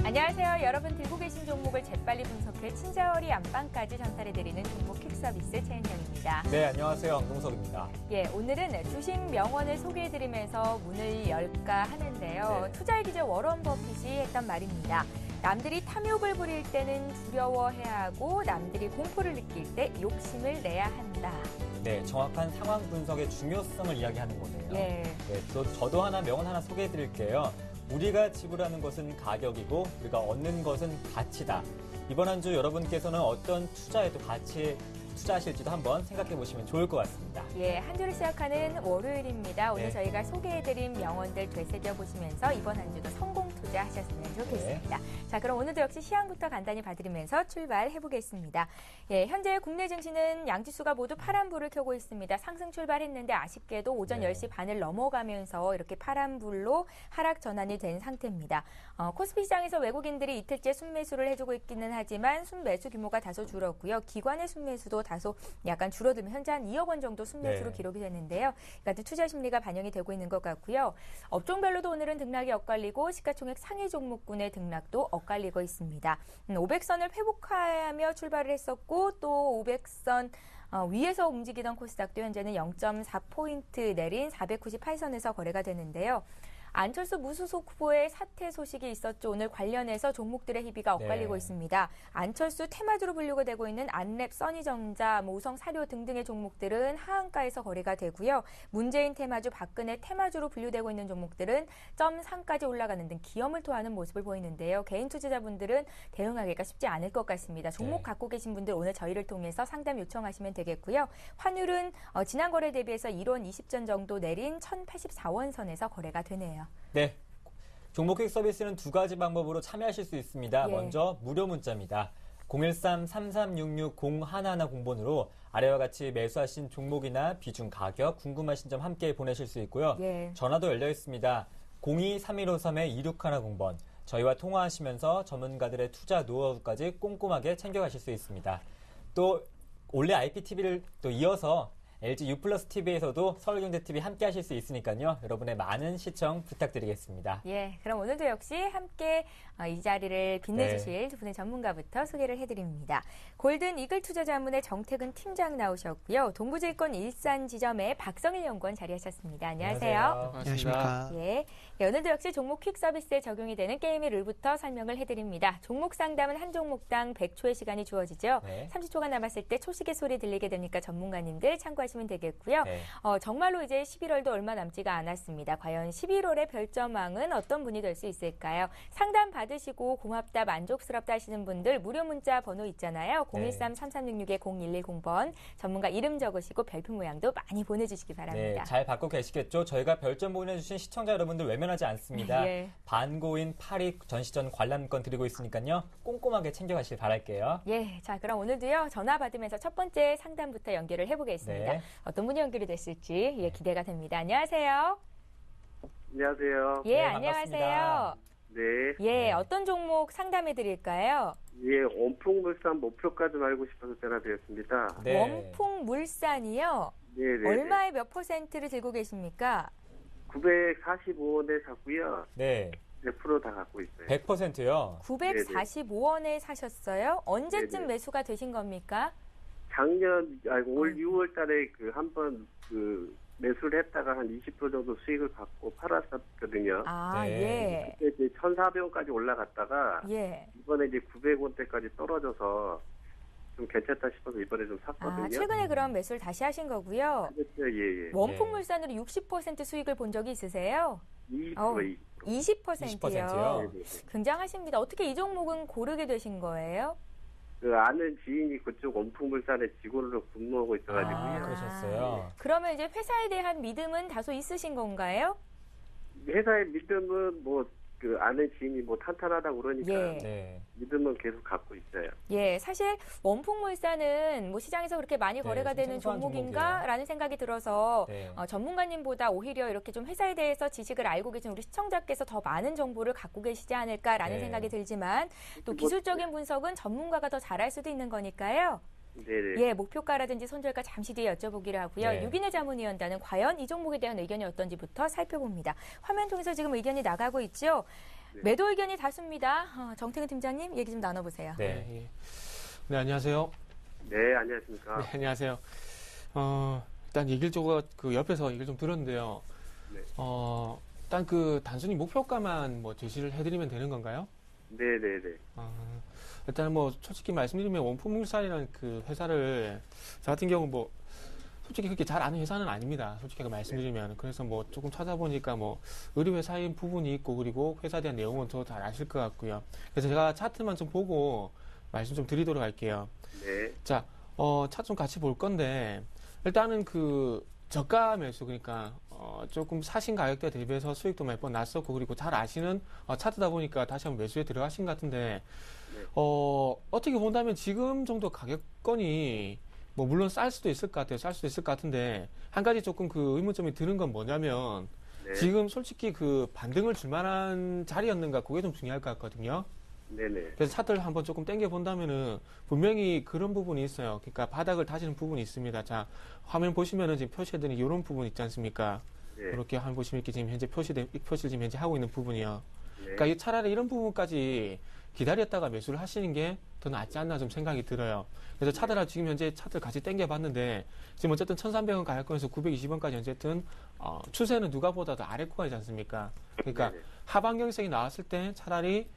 안녕하세요. 여러분 들고 계신 종목을 재빨리 분석해 친절히 안방까지 전달해드리는 종목 퀵 서비스 최은영입니다. 네, 안녕하세요. 황동석입니다. 예, 오늘은 주식 명언을 소개해드리면서 문을 열까 하는데요. 네. 투자의 기자 워런 버핏이 했던 말입니다. 남들이 탐욕을 부릴 때는 두려워해야 하고 남들이 공포를 느낄 때 욕심을 내야 한다. 네, 정확한 상황 분석의 중요성을 이야기하는 거네요. 예. 네, 저도 명언 하나 소개해드릴게요. 우리가 지불하는 것은 가격이고 우리가 얻는 것은 가치다. 이번 한 주 여러분께서는 어떤 투자에도 같이 투자하실지도 한번 생각해 보시면 좋을 것 같습니다. 예, 한 주를 시작하는 월요일입니다. 오늘 네. 저희가 소개해드린 명언들 되새겨 보시면서 이번 한 주도 성공 투자하셨으면 좋겠습니다. 자, 그럼 오늘도 역시 시황부터 간단히 봐드리면서 출발해 보겠습니다. 예, 현재 국내 증시는 양지수가 모두 파란불을 켜고 있습니다. 상승 출발했는데 아쉽게도 오전 네. 10시 반을 넘어가면서 이렇게 파란불로 하락 전환이 된 상태입니다. 코스피 시장에서 외국인들이 이틀째 순매수를 해주고 있기는 하지만 순매수 규모가 다소 줄었고요. 기관의 순매수도 다소 약간 줄어들면 현재 한 2억 원 정도 순매수로 네. 기록이 됐는데요. 그러니까 투자 심리가 반영이 되고 있는 것 같고요. 업종별로도 오늘은 등락이 엇갈리고 시가총액 상위 종목군의 등락도 엇갈리고 있습니다. 500선을 회복하며 출발을 했었고 또 500선 위에서 움직이던 코스닥도 현재는 0.4포인트 내린 498선에서 거래가 되는데요. 안철수 무소속 후보의 사퇴 소식이 있었죠. 오늘 관련해서 종목들의 희비가 엇갈리고 네. 있습니다. 안철수 테마주로 분류가 되고 있는 안랩, 써니전자, 우성 사료 등등의 종목들은 하한가에서 거래가 되고요. 문재인 테마주, 박근혜 테마주로 분류되고 있는 종목들은 점상까지 올라가는 등 기염을 토하는 모습을 보이는데요. 개인 투자자분들은 대응하기가 쉽지 않을 것 같습니다. 종목 네. 갖고 계신 분들 오늘 저희를 통해서 상담 요청하시면 되겠고요. 환율은 지난 거래 대비해서 1원 20전 정도 내린 1084원 선에서 거래가 되네요. 네, 종목 퀵 서비스는 두 가지 방법으로 참여하실 수 있습니다. 예. 먼저 무료 문자입니다. 013-3366-0110번으로 아래와 같이 매수하신 종목이나 비중, 가격, 궁금하신 점 함께 보내실 수 있고요. 예. 전화도 열려 있습니다. 02-3153-2610번. 저희와 통화하시면서 전문가들의 투자 노하우까지 꼼꼼하게 챙겨가실 수 있습니다. 또 올해 IPTV를 또 이어서 LG U+, TV에서도 서울경제TV 함께 하실 수 있으니까요. 여러분의 많은 시청 부탁드리겠습니다. 예, 그럼 오늘도 역시 함께 이 자리를 빛내주실 두 분의 전문가부터 소개를 해드립니다. 골든 이글 투자자문의 정태근 팀장 나오셨고요. 동부증권 일산 지점의 박성일 연구원 자리하셨습니다. 안녕하세요. 안녕하십니까. 예, 오늘도 역시 종목 퀵 서비스에 적용이 되는 게임의 룰부터 설명을 해드립니다. 종목 상담은 한 종목당 100초의 시간이 주어지죠. 네. 30초가 남았을 때 초시계 소리 들리게 되니까 전문가님들 참고하시면 되겠고요. 네. 정말로 이제 11월도 얼마 남지가 않았습니다. 과연 11월의 별점왕은 어떤 분이 될 수 있을까요? 상담 받으시고 고맙다, 만족스럽다 하시는 분들 무료 문자 번호 있잖아요. 013-3366-0110번 전문가 이름 적으시고 별표 모양도 많이 보내주시기 바랍니다. 네, 잘 받고 계시겠죠? 저희가 별점 보내주신 시청자 여러분들 외면하지 않습니다. 예. 반고인 8위 전시전 관람권 드리고 있으니까요. 꼼꼼하게 챙겨가시길 바랄게요. 예, 자 그럼 오늘도요 전화 받으면서 첫 번째 상담부터 연결을 해보겠습니다. 네. 어떤 분이 연결이 됐을지 기대가 됩니다. 안녕하세요. 안녕하세요. 예, 네, 안녕하세요. 네. 예, 어떤 종목 상담해 드릴까요? 예, 원풍물산 목표가 좀 알고 싶어서 전화드렸습니다. 네. 원풍물산이요. 네네. 얼마의 몇 퍼센트를 들고 계십니까? 945원에 샀고요. 네. 100% 다 갖고 있어요. 100%요? 945원에 사셨어요? 언제쯤 네네. 매수가 되신 겁니까? 올 6월 달에 한번 매수를 했다가 한 20% 정도 수익을 받고 팔았었거든요. 아, 네. 그때 이제 1,400원까지 올라갔다가 예. 이번에 이제 900원대까지 떨어져서 좀 괜찮다 싶어서 이번에 좀 샀거든요. 아, 최근에 그럼 매수를 다시 하신 거고요. 그렇죠. 예, 예. 원풍물산으로 60% 수익을 본 적이 있으세요? 20%. 20%요. 20%요? 굉장하십니다. 어떻게 이 종목은 고르게 되신 거예요? 아는 지인이 그쪽 원풍물산에 직원으로 근무하고 있어가지고요. 아, 그러셨어요? 그러면 이제 회사에 대한 믿음은 다소 있으신 건가요? 회사의 믿음은 아는 지인이 탄탄하다고 그러니까 예. 네. 믿음은 계속 갖고 있어요. 예, 사실 원풍물산은 시장에서 그렇게 많이 네, 거래가 좀 되는 생소한 종목인가라는 생각이 들어서 네. 전문가님보다 오히려 이렇게 좀 회사에 대해서 지식을 알고 계신 우리 시청자께서 더 많은 정보를 갖고 계시지 않을까라는 네. 생각이 들지만 또 기술적인 분석은 전문가가 더 잘할 수도 있는 거니까요. 네네. 예, 목표가라든지 손절가 잠시 뒤에 여쭤보기로 하고요. 네. 유기내 자문위원단은 과연 이 종목에 대한 의견이 어떤지부터 살펴봅니다. 화면 통해서 지금 의견이 나가고 있죠. 네. 매도 의견이 다수입니다. 정태근 팀장님 얘기 좀 나눠보세요. 네. 예. 네, 안녕하세요. 네, 안녕하십니까. 네, 안녕하세요. 일단 얘기를 그 옆에서 얘기를 좀 들었는데요. 네. 일단 단순히 목표가만 뭐 제시를 해드리면 되는 건가요? 네네네. 일단은 뭐 솔직히 말씀드리면 원품물산이라는 그 회사를 저 같은 경우 뭐 솔직히 그렇게 잘 아는 회사는 아닙니다. 솔직히 말씀드리면. 그래서 뭐 조금 찾아보니까 뭐 의류회사인 부분이 있고 그리고 회사에 대한 내용은 더 잘 아실 것 같고요. 그래서 제가 차트만 좀 보고 말씀 좀 드리도록 할게요. 네. 자, 차트 좀 같이 볼 건데 일단은 그 저가 매수 그러니까 조금 사신 가격대 대비해서 수익도 몇 번 났었고 그리고 잘 아시는 차트다 보니까 다시 한번 매수에 들어가신 것 같은데 네. 어떻게 본다면 지금 정도 가격권이 뭐 물론 쌀 수도 있을 것 같아요. 쌀 수도 있을 것 같은데 한 가지 조금 그 의문점이 드는 건 뭐냐면 네. 지금 솔직히 그 반등을 줄 만한 자리였는가 그게 좀 중요할 것 같거든요. 네네. 그래서 차트를 한번 조금 당겨 본다면은 분명히 그런 부분이 있어요. 그러니까 바닥을 다지는 부분이 있습니다. 자, 화면 보시면은 지금 표시해드린 이런 부분 있지 않습니까? 네. 이렇게 한번 보시면 이렇게 지금 현재 표시를 지금 현재 하고 있는 부분이요. 네. 그러니까 이 차라리 이런 부분까지 기다렸다가 매수를 하시는 게 더 낫지 않나 좀 생각이 들어요. 그래서 차트를 지금 현재 차트를 같이 당겨 봤는데 지금 어쨌든 1,300원 가격권에서 920원까지 어쨌든 추세는 누가 보다도 아래 구간이지 않습니까? 그러니까 네네. 하방 경색이 나왔을 때 차라리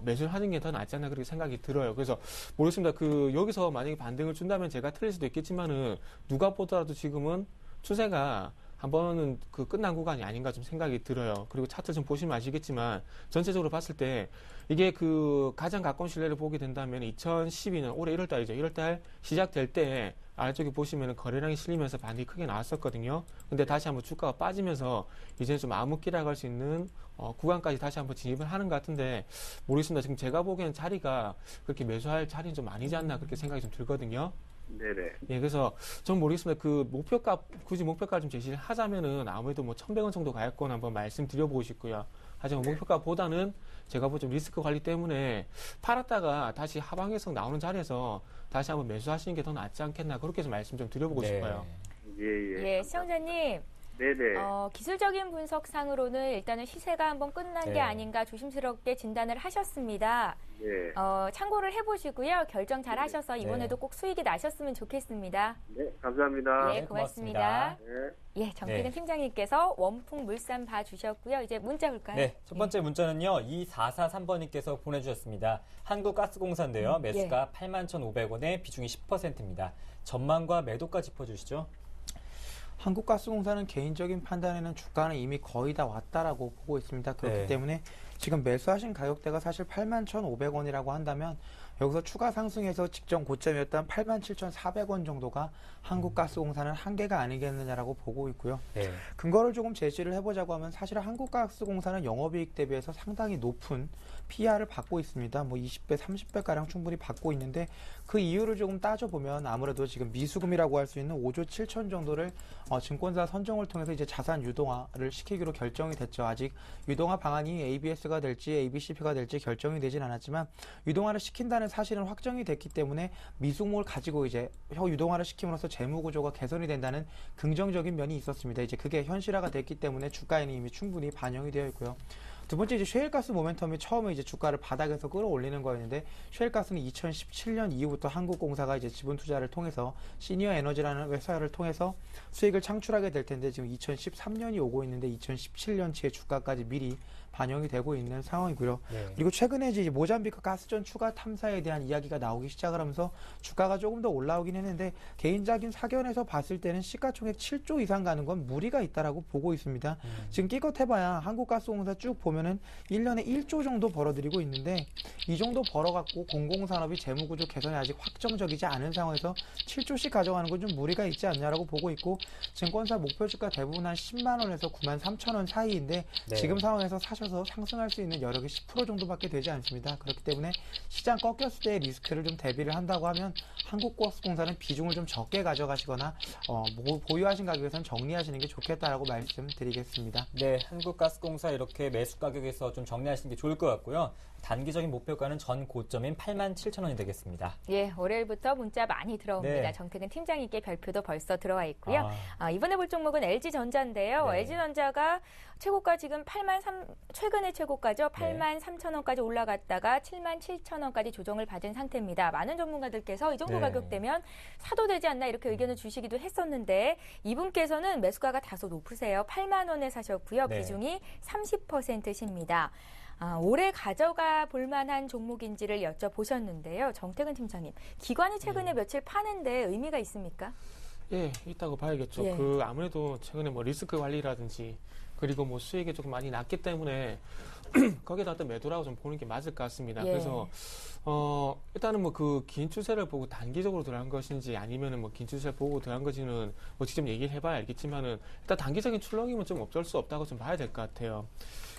매수를 하는 게 더 낫지 않나 그렇게 생각이 들어요. 그래서 모르겠습니다. 여기서 만약에 반등을 준다면 제가 틀릴 수도 있겠지만은 누가 보더라도 지금은 추세가 한 번은 그 끝난 구간이 아닌가 좀 생각이 들어요. 그리고 차트 좀 보시면 아시겠지만 전체적으로 봤을 때 이게 그 가장 가까운 신뢰를 보게 된다면 2012년 올해 1월달이죠. 1월달 시작될 때 아래쪽에 보시면 거래량이 실리면서 반등이 크게 나왔었거든요. 근데 다시 한번 주가가 빠지면서 이제 좀 암흑기라고 할 수 있는 구간까지 다시 한번 진입을 하는 것 같은데 모르겠습니다. 지금 제가 보기에는 자리가 그렇게 매수할 자리는 좀 아니지 않나 그렇게 생각이 좀 들거든요. 네네. 예, 그래서 전 모르겠습니다. 그 목표가 굳이 목표가를 좀 제시를 하자면은 아무래도 뭐 1,100원 정도 가격권 한번 말씀드려보고 싶고요. 하지만 목표가보다는 제가 좀 리스크 관리 때문에 팔았다가 다시 하방에서 나오는 자리에서 다시 한번 매수하시는 게 더 낫지 않겠나 그렇게 좀 말씀 좀 드려보고 싶어요. 예. 예, 시청자님. 네네. 기술적인 분석상으로는 일단은 시세가 한번 끝난 네. 게 아닌가 조심스럽게 진단을 하셨습니다. 네. 참고를 해보시고요. 결정 잘 하셔서 이번에도 꼭 수익이 나셨으면 좋겠습니다. 네. 감사합니다. 예, 네, 고맙습니다. 네. 예, 정태근 네. 팀장님께서 원풍 물산 봐주셨고요. 이제 문자 볼까요? 네, 첫 번째 문자는요. 2443번님께서 보내주셨습니다. 한국가스공사인데요. 매수가 81,500원에 비중이 10%입니다. 전망과 매도가 짚어주시죠. 한국가스공사는 개인적인 판단에는 주가는 이미 거의 다 왔다라고 보고 있습니다. 그렇기 네. 때문에 지금 매수하신 가격대가 사실 81,500원이라고 한다면 여기서 추가 상승해서 직전 고점이었던 87,400원 정도가 한국가스공사는 한계가 아니겠느냐라고 보고 있고요. 네. 근거를 조금 제시를 해보자고 하면 사실 한국가스공사는 영업이익 대비해서 상당히 높은 PR을 받고 있습니다. 뭐 20배, 30배가량 충분히 받고 있는데 그 이유를 조금 따져보면 아무래도 지금 미수금이라고 할 수 있는 5조 7천 정도를 증권사 선정을 통해서 이제 자산 유동화를 시키기로 결정이 됐죠. 아직 유동화 방안이 ABS가 될지 ABCP가 될지 결정이 되진 않았지만 유동화를 시킨다는 사실은 확정이 됐기 때문에 미수금을 가지고 이제 유동화를 시킴으로써 재무 구조가 개선이 된다는 긍정적인 면이 있었습니다. 이제 그게 현실화가 됐기 때문에 주가에는 이미 충분히 반영이 되어 있고요. 두 번째 이제 셰일가스 모멘텀이 처음에 이제 주가를 바닥에서 끌어올리는 거였는데 셰일가스는 2017년 이후부터 한국공사가 이제 지분 투자를 통해서 시니어 에너지라는 회사를 통해서 수익을 창출하게 될 텐데 지금 2013년이 오고 있는데 2017년치의 주가까지 미리 반영이 되고 있는 상황이고요. 네. 그리고 최근에 이제 모잠비크 가스전 추가 탐사에 대한 이야기가 나오기 시작을 하면서 주가가 조금 더 올라오긴 했는데 개인적인 사견에서 봤을 때는 시가총액 7조 이상 가는 건 무리가 있다라고 보고 있습니다. 지금 끼껏 해봐야 한국가스공사 쭉 보면은 1년에 1조 정도 벌어들이고 있는데 이 정도 벌어갖고 공공산업이 재무구조 개선이 아직 확정적이지 않은 상황에서 7조씩 가져가는 건 좀 무리가 있지 않냐라고 보고 있고 증권사 목표 주가 대부분 한 10만 원에서 9만 3천 원 사이인데 네. 지금 상황에서 사셔도 합쳐서 상승할 수 있는 여력이 10% 정도밖에 되지 않습니다. 그렇기 때문에 시장 꺾였을 때의 리스크를 좀 대비를 한다고 하면 한국가스공사는 비중을 좀 적게 가져가시거나 보유하신 가격에서는 정리하시는 게 좋겠다라고 말씀드리겠습니다. 네, 한국가스공사 이렇게 매수 가격에서 좀 정리하시는 게 좋을 것 같고요. 단기적인 목표가는 전 고점인 87,000원이 되겠습니다. 예, 월요일부터 문자 많이 들어옵니다. 네. 정태근 팀장님께 별표도 벌써 들어와 있고요. 이번에 볼 종목은 LG전자인데요. 네. LG전자가 최고가 지금 최근의 최고가죠. 83,000원까지 올라갔다가 77,000원까지 조정을 받은 상태입니다. 많은 전문가들께서 이 정도 네. 가격대면 사도 되지 않나 이렇게 의견을 주시기도 했었는데 이분께서는 매수가가 다소 높으세요. 8만 원에 사셨고요. 네. 비중이 30%십니다. 올해 가져가 볼 만한 종목인지를 여쭤보셨는데요. 정태근 팀장님, 기관이 최근에 며칠 파는데 의미가 있습니까? 예, 있다고 봐야겠죠. 예. 아무래도 최근에 뭐 리스크 관리라든지 그리고 뭐 수익이 조금 많이 낮기 때문에 거기에다 어떤 매도라고 좀 보는 게 맞을 것 같습니다. 예. 그래서 일단은 뭐 그 긴 추세를 보고 단기적으로 들어간 것인지 아니면은 뭐 긴 추세를 보고 들어간 것인지는 뭐 직접 얘기를 해봐야 알겠지만은 일단 단기적인 출렁임은 좀 어쩔 수 없다고 좀 봐야 될 것 같아요.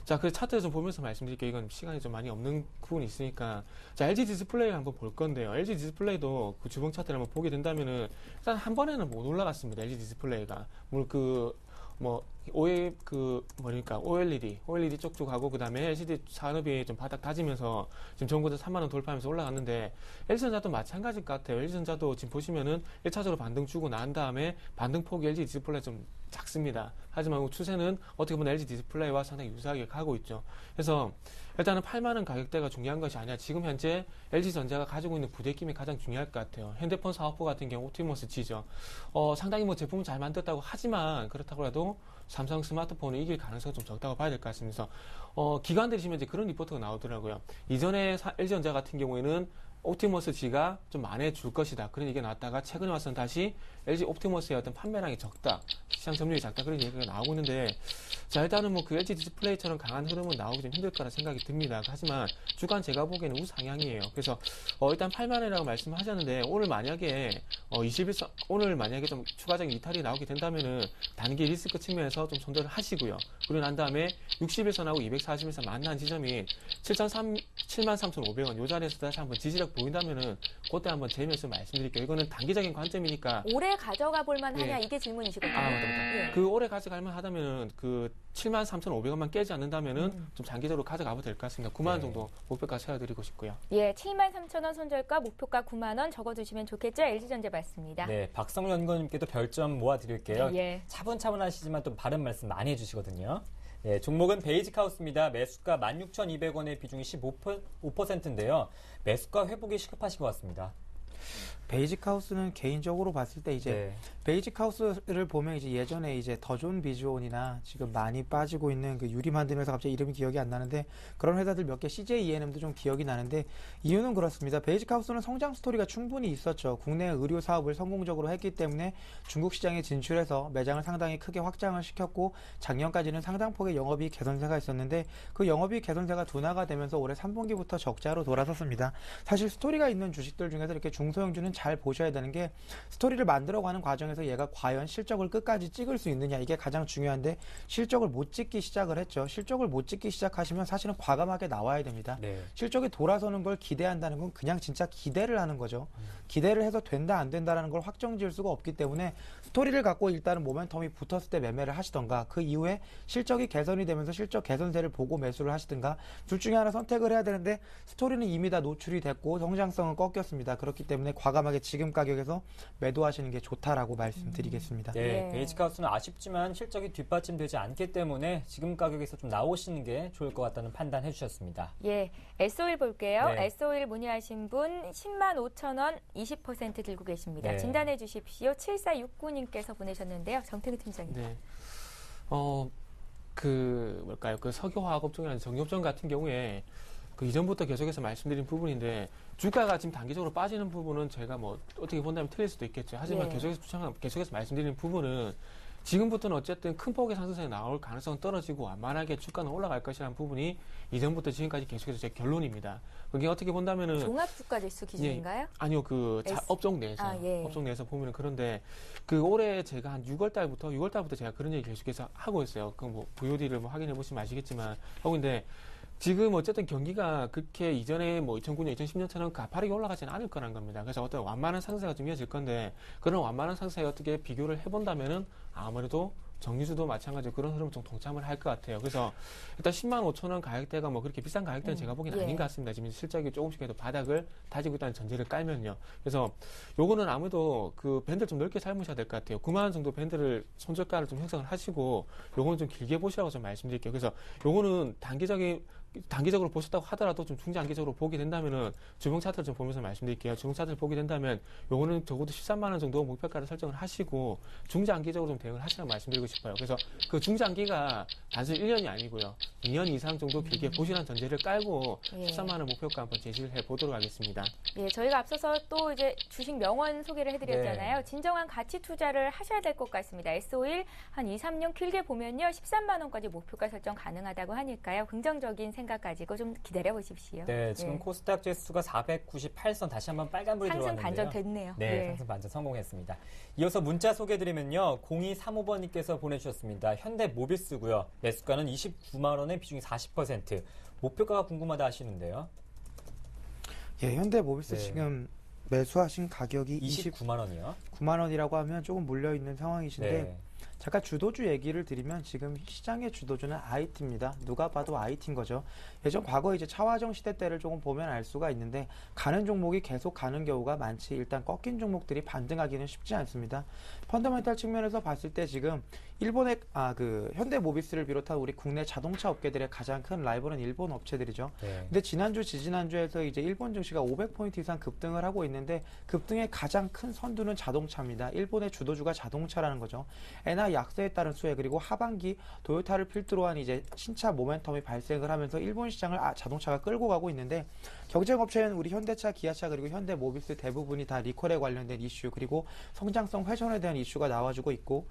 자, 그래서 차트를 좀 보면서 말씀드릴게요. 이건 시간이 좀 많이 없는 부분이 있으니까. 자, LG 디스플레이를 한번 볼 건데요. LG 디스플레이도 그 주봉 차트를 한번 보게 된다면은 일단 한 번에는 못 올라갔습니다. LG 디스플레이가. OLED 쪽쪽 하고, 그 다음에 LCD 산업이 좀 바닥 다지면서 지금 전고점 3만원 돌파하면서 올라갔는데, LG전자도 마찬가지일 것 같아요. LG전자도 지금 보시면은 1차적으로 반등 주고 난 다음에 반등폭이 LG 디스플레이 좀 작습니다. 하지만 추세는 어떻게 보면 LG 디스플레이와 상당히 유사하게 가고 있죠. 그래서 일단은 8만원 가격대가 중요한 것이 아니라 지금 현재 LG전자가 가지고 있는 부대낌이 가장 중요할 것 같아요. 핸드폰 사업부 같은 경우 옵티머스 G죠. 상당히 뭐 제품을 잘 만들었다고 하지만 그렇다고 해도 삼성 스마트폰을 이길 가능성이 좀 적다고 봐야 될 것 같습니다. 그래서 기관들이 지금 이제 그런 리포트가 나오더라고요. 이전에 LG전자 같은 경우에는 옵티머스 G가 좀 많아줄 것이다. 그런 얘기가 나왔다가 최근에 와서는 다시 LG 옵티머스의 어떤 판매량이 적다. 시장 점유율이 작다. 그런 얘기가 나오고 있는데, 자, 일단은 뭐 그 LG 디스플레이처럼 강한 흐름은 나오기 좀 힘들 거라 생각이 듭니다. 하지만 주간 제가 보기에는 우상향이에요. 그래서 일단 8만원이라고 말씀하셨는데, 오늘 만약에 21선, 오늘 만약에 좀 추가적인 이탈이 나오게 된다면은 단기 리스크 측면에서 좀 손절을 하시고요. 그리고 난 다음에 61선하고 241선 만난 지점인 73,500원 요 자리에서 다시 한번 지지력 보인다면은 그때 한번 재미있어 말씀드릴게요. 이거는 단기적인 관점이니까. 올해 가져가 볼 만하냐 예. 이게 질문이시거든요. 맞다. 예. 그 올해 가져갈 만하다면은 그 73,500원만 깨지 않는다면은 좀 장기적으로 가져가도 될 것 같습니다. 9만 원 정도 목표가 세워드리고 싶고요. 예, 73,000원 손절가 목표가 9만 원 적어두시면 좋겠죠. LG전자 맞습니다. 네, 박성우 연구원님께도 별점 모아드릴게요. 예. 차분차분하시지만 또 바른 말씀 많이 해주시거든요. 네, 종목은 베이직하우스입니다. 매수가 16,200원의 비중이 15%인데요. 매수가 회복이 시급하신 것 같습니다. 베이직하우스는 개인적으로 봤을 때 이제 베이직하우스를 보면 이제 예전에 이제 더 좋은 비주온이나 지금 많이 빠지고 있는 그 유리 만드는 회사 갑자기 이름이 기억이 안 나는데 그런 회사들 몇 개 CJ ENM도 좀 기억이 나는데 이유는 그렇습니다. 베이직하우스는 성장 스토리가 충분히 있었죠. 국내 의료 사업을 성공적으로 했기 때문에 중국 시장에 진출해서 매장을 상당히 크게 확장을 시켰고 작년까지는 상당폭의 영업이익 개선세가 있었는데 그 영업이익 개선세가 둔화가 되면서 올해 3분기부터 적자로 돌아섰습니다. 사실 스토리가 있는 주식들 중에서 이렇게 중소형주는 잘 보셔야 되는 게 스토리를 만들어가는 과정에서 얘가 과연 실적을 끝까지 찍을 수 있느냐 이게 가장 중요한데 실적을 못 찍기 시작을 했죠. 실적을 못 찍기 시작하시면 사실은 과감하게 나와야 됩니다. 네. 실적이 돌아서는 걸 기대한다는 건 그냥 진짜 기대를 하는 거죠. 기대를 해서 된다 안 된다라는 걸 확정 지을 수가 없기 때문에 스토리를 갖고 일단은 모멘텀이 붙었을 때 매매를 하시던가 그 이후에 실적이 개선이 되면서 실적 개선세를 보고 매수를 하시든가 둘 중에 하나 선택을 해야 되는데 스토리는 이미 다 노출이 됐고 성장성은 꺾였습니다. 그렇기 때문에 과감하게 지금 가격에서 매도하시는 게 좋다라고 말씀드리겠습니다. 네, 예. 베이직하우스는 아쉽지만 실적이 뒷받침되지 않기 때문에 지금 가격에서 좀 나오시는 게 좋을 것 같다는 판단해 주셨습니다. 예, S-오일 볼게요. 네. S-오일 문의하신 분 105,000원 20% 들고 계십니다. 네. 진단해 주십시오. 7469님께서 보내셨는데요. 정태근 팀장님. 네. 그 석유화학업 중에 정육점 같은 경우에 그 이전부터 계속해서 말씀드린 부분인데 주가가 지금 단기적으로 빠지는 부분은 제가 뭐 어떻게 본다면 틀릴 수도 있겠죠. 하지만 예. 계속해서 말씀드리는 부분은 지금부터는 어쨌든 큰 폭의 상승세가 나올 가능성은 떨어지고 완만하게 주가는 올라갈 것이라는 부분이 이전부터 지금까지 계속해서 제 결론입니다. 그게 어떻게 본다면은 종합주가지수 기준인가요? 아니요, 업종 내에서 예. 업종 내에서 보면은 그런데 그 올해 제가 한 6월 달부터 제가 그런 얘기 계속해서 하고 있어요. 그 뭐 VOD를 뭐 확인해 보시면 아시겠지만 하고 있는데 지금 어쨌든 경기가 그렇게 이전에 뭐 2009년, 2010년처럼 가파르게 올라가지는 않을 거란 겁니다. 그래서 어떤 완만한 상승세가 좀 이어질 건데 그런 완만한 상승에 어떻게 비교를 해본다면은 아무래도 정유주도 마찬가지로 그런 흐름 좀 동참을 할 것 같아요. 그래서 일단 10만 5천 원 가격대가 뭐 그렇게 비싼 가격대는 제가 보기엔 예. 아닌 것 같습니다. 지금 실적이 조금씩이라도 바닥을 다지고 있다는 전제를 깔면요. 그래서 요거는 아무래도 그 밴드를 좀 넓게 삶으셔야 될 것 같아요. 9만 원 정도 밴드를 손절가를 좀 형성을 하시고 요거는 좀 길게 보시라고 좀 말씀드릴게요. 그래서 요거는 단기적으로 보셨다고 하더라도 좀 중장기적으로 보게 된다면은 주봉 차트를 좀 보면서 말씀드릴게요. 주봉 차트를 보게 된다면 요거는 적어도 13만 원 정도 목표가를 설정을 하시고 중장기적으로 좀 대응을 하시라고 말씀드리고 싶어요. 그래서 그 중장기가 단순히 1년이 아니고요. 2년 이상 정도 길게 보시라는 전제를 깔고 예. 13만 원 목표가 한번 제시를 해 보도록 하겠습니다. 예, 저희가 앞서서 또 이제 주식 명언 소개를 해드렸잖아요. 진정한 가치 투자를 하셔야 될 것 같습니다. S51 한 2, 3년 길게 보면요. 13만 원까지 목표가 설정 가능하다고 하니까요. 긍정적인 생각 가지고 좀 기다려 보십시오. 네, 지금 예. 코스닥 지수가 498선 다시 한번 빨간불이 상승 들어왔는데요. 반전 됐네요. 네, 예. 상승 반전 성공했습니다. 이어서 문자 소개해드리면요. 0235번님께서 보내주셨습니다. 현대 모비스고요. 매수가는 29만 원에 비중이 40%. 목표가가 궁금하다 하시는데요. 예, 현대 모비스 네. 지금 매수하신 가격이 29만 원이요. 29만 원이라고 하면 조금 물려 있는 상황이신데 네. 잠깐 주도주 얘기를 드리면 지금 시장의 주도주는 IT입니다. 누가 봐도 IT인 거죠. 예전 과거 이제 차화정 시대 때를 조금 보면 알 수가 있는데 가는 종목이 계속 가는 경우가 많지 일단 꺾인 종목들이 반등하기는 쉽지 않습니다. 펀더멘탈 측면에서 봤을 때 지금 일본의 그 현대모비스를 비롯한 우리 국내 자동차 업계들의 가장 큰 라이벌은 일본 업체들이죠. 네. 근데 지난주, 지지난주에서 이제 일본 증시가 500포인트 이상 급등을 하고 있는데 급등의 가장 큰 선두는 자동차입니다. 일본의 주도주가 자동차라는 거죠. 엔화 약세에 따른 수혜 그리고 하반기 도요타를 필두로 한 이제 신차 모멘텀이 발생을 하면서 일본 시장을 자동차가 끌고 가고 있는데 경쟁업체는 우리 현대차, 기아차 그리고 현대모비스 대부분이 다 리콜에 관련된 이슈 그리고 성장성 훼손에 대한 이슈가 나와주고 있고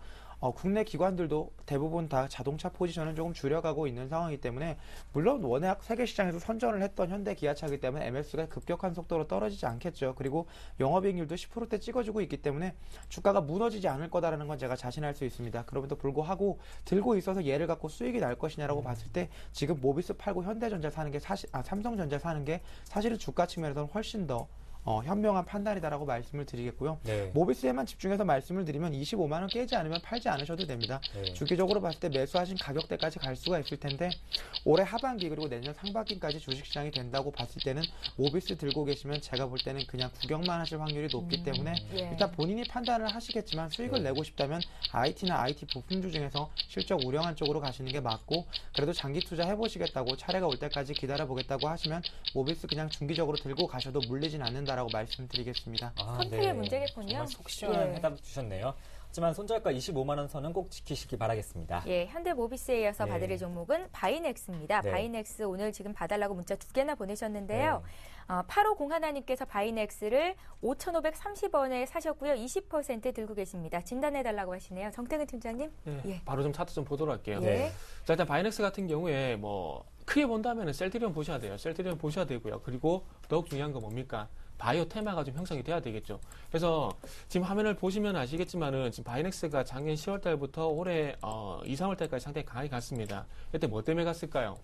국내 기관들도 대부분 다 자동차 포지션을 조금 줄여가고 있는 상황이기 때문에 물론 워낙 세계 시장에서 선전을 했던 현대 기아차이기 때문에 MS가 급격한 속도로 떨어지지 않겠죠. 그리고 영업이익률도 10%대 찍어주고 있기 때문에 주가가 무너지지 않을 거다라는 건 제가 자신할 수 있습니다. 그럼에도 불구하고 들고 있어서 얘를 갖고 수익이 날 것이냐라고 봤을 때 지금 모비스 팔고 현대전자 사는 게 삼성전자 사는 게 사실은 주가 측면에서는 훨씬 더 현명한 판단이다라고 말씀을 드리겠고요. 네. 모비스에만 집중해서 말씀을 드리면 25만 원 깨지 않으면 팔지 않으셔도 됩니다. 네. 주기적으로 봤을 때 매수하신 가격대까지 갈 수가 있을 텐데 올해 하반기 그리고 내년 상반기까지 주식시장이 된다고 봤을 때는 모비스 들고 계시면 제가 볼 때는 그냥 구경만 하실 확률이 높기 때문에 예. 일단 본인이 판단을 하시겠지만 수익을 네. 내고 싶다면 IT나 IT 부품주 중에서 실적 우량한 쪽으로 가시는 게 맞고 그래도 장기 투자 해보시겠다고 차례가 올 때까지 기다려보겠다고 하시면 모비스 그냥 중기적으로 들고 가셔도 물리진 않는다라고 말씀드리겠습니다. 선택의 문제겠군요. 정말 속 시원한 예. 해답 주셨네요. 하지만 손절가 25만 원 선은 꼭 지키시기 바라겠습니다. 예, 현대모비스에 이어서 네. 봐드릴 종목은 바이넥스입니다. 네. 바이넥스 오늘 지금 봐달라고 문자 2개나 보내셨는데요. 네. 8501님께서 바이넥스를 5,530원에 사셨고요. 20% 들고 계십니다. 진단해달라고 하시네요. 정태근 팀장님. 네, 예. 바로 좀 차트 좀 보도록 할게요. 예. 자, 일단 바이넥스 같은 경우에 뭐 크게 본다면 셀트리온 보셔야 돼요. 셀트리온 보셔야 되고요. 그리고 더욱 중요한 건 뭡니까? 바이오 테마가 좀 형성이 돼야 되겠죠. 그래서 지금 화면을 보시면 아시겠지만은 지금 바이넥스가 작년 10월 달부터 올해 2, 3월 달까지 상당히 강하게 갔습니다. 이때 뭐 때문에 갔을까요?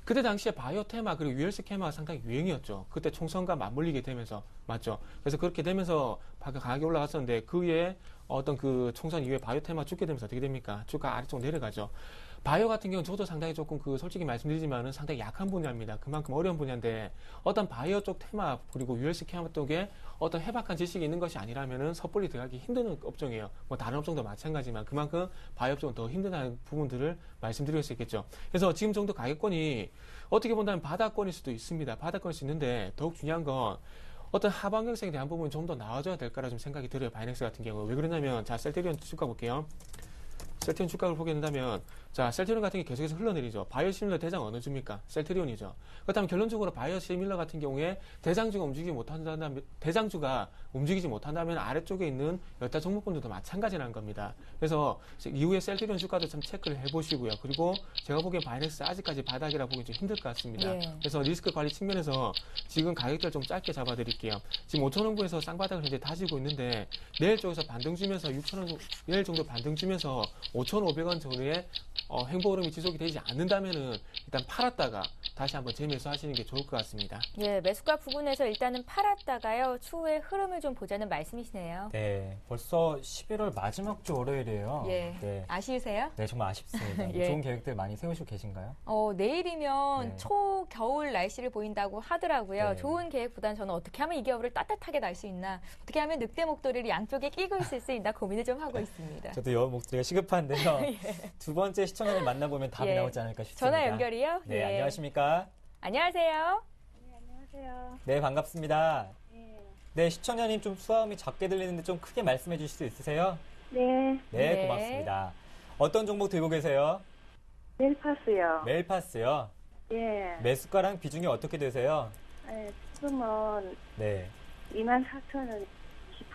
그때 당시에 바이오 테마 그리고 ULC 테마가 상당히 유행이었죠. 그때 총선과 맞물리게 되면서 맞죠. 그래서 그렇게 되면서 강하게 올라갔었는데 그 위에 어떤 그 총선 이후에 바이오 테마 죽게 되면서 어떻게 됩니까? 주가 아래쪽 내려가죠. 바이오 같은 경우는 저도 상당히 조금 솔직히 말씀드리지만은 상당히 약한 분야입니다. 그만큼 어려운 분야인데 어떤 바이오 쪽 테마 그리고 ULC 테마 쪽에 어떤 해박한 지식이 있는 것이 아니라면은 섣불리 들어가기 힘든 업종이에요. 뭐 다른 업종도 마찬가지지만 그만큼 바이오 업종은 더 힘든 부분들을 말씀드릴 수 있겠죠. 그래서 지금 정도 가격권이 어떻게 본다면 바닥권일 수도 있습니다. 바닥권일 수 있는데 더욱 중요한 건 어떤 하방 경색에 대한 부분이 좀 더 나와줘야 될 거라 좀 생각이 들어요. 바이넥스 같은 경우. 왜 그러냐면 자 셀트리온 주가 볼게요. 셀트리온 주가를 보게 된다면 자, 셀트리온 같은 게 계속해서 흘러내리죠. 바이오시밀러 대장 어느 주입니까? 셀트리온이죠. 그렇다면 결론적으로 바이오시밀러 같은 경우에 대장주가 움직이지 못한다면 아래쪽에 있는 여타 종목군들도 마찬가지라는 겁니다. 그래서 이후에 셀트리온 주가도 좀 체크를 해보시고요. 그리고 제가 보기엔 바이넥스 아직까지 바닥이라 보기 좀 힘들 것 같습니다. 예. 그래서 리스크 관리 측면에서 지금 가격대를 좀 짧게 잡아드릴게요. 지금 5,000원부에서 쌍바닥을 현재 다지고 있는데 내일 쪽에서 반등 주면서 6,000원 내일 정도 반등 주면서 5,500원 정도의 행보 흐름이 지속이 되지 않는다면은 일단 팔았다가 다시 한번 재매수하시는 게 좋을 것 같습니다. 예, 매수가 부분에서 일단은 팔았다가요. 추후의 흐름을 좀 보자는 말씀이시네요. 네, 벌써 11월 마지막 주 월요일이에요. 예. 네. 아쉬우세요? 네, 정말 아쉽습니다. 예. 좋은 계획들 많이 세우시고 계신가요? 내일이면 네. 초겨울 날씨를 보인다고 하더라고요. 네. 좋은 계획보다는 저는 어떻게 하면 이 겨울을 따뜻하게 날 수 있나, 어떻게 하면 늑대 목도리를 양쪽에 끼고 있을 수 있나 고민을 좀 하고 있습니다. 저도 여 목소리가 시급한데요. 두 번째 시청자님 만나보면 답이 예. 나오지 않을까 싶습니다. 전화 연결이요? 네, 예. 안녕하십니까? 안녕하세요. 안녕하세요. 네, 반갑습니다. 네. 네, 시청자님 좀 수화음이 작게 들리는데 좀 크게 말씀해 주실 수 있으세요? 네. 네, 네. 고맙습니다. 어떤 종목 들고 계세요? 멜파스요. 멜파스요. 예. 매수가랑 비중이 어떻게 되세요? 네, 지금은 네, 24,000원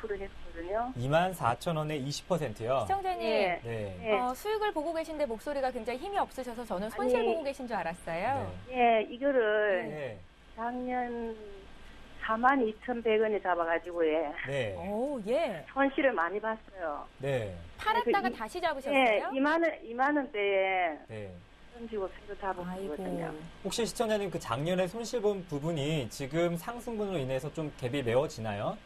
20% 했거든요. 24,000원에 20%요. 시청자님, 예. 네. 네. 수익을 보고 계신데 목소리가 굉장히 힘이 없으셔서 저는 손실 아니. 보고 계신 줄 알았어요. 예, 이거를 네. 작년 42,100원에 잡아가지고, 예. 네. 오, 예. 손실을 많이 봤어요. 네. 팔았다가 그 다시 예, 잡으셨어요? 2만원대에 네. 던지고 새로 잡았거든요. 아이고. 혹시 시청자님 그 작년에 손실 본 부분이 지금 상승분으로 인해서 좀 갭이 메워지나요?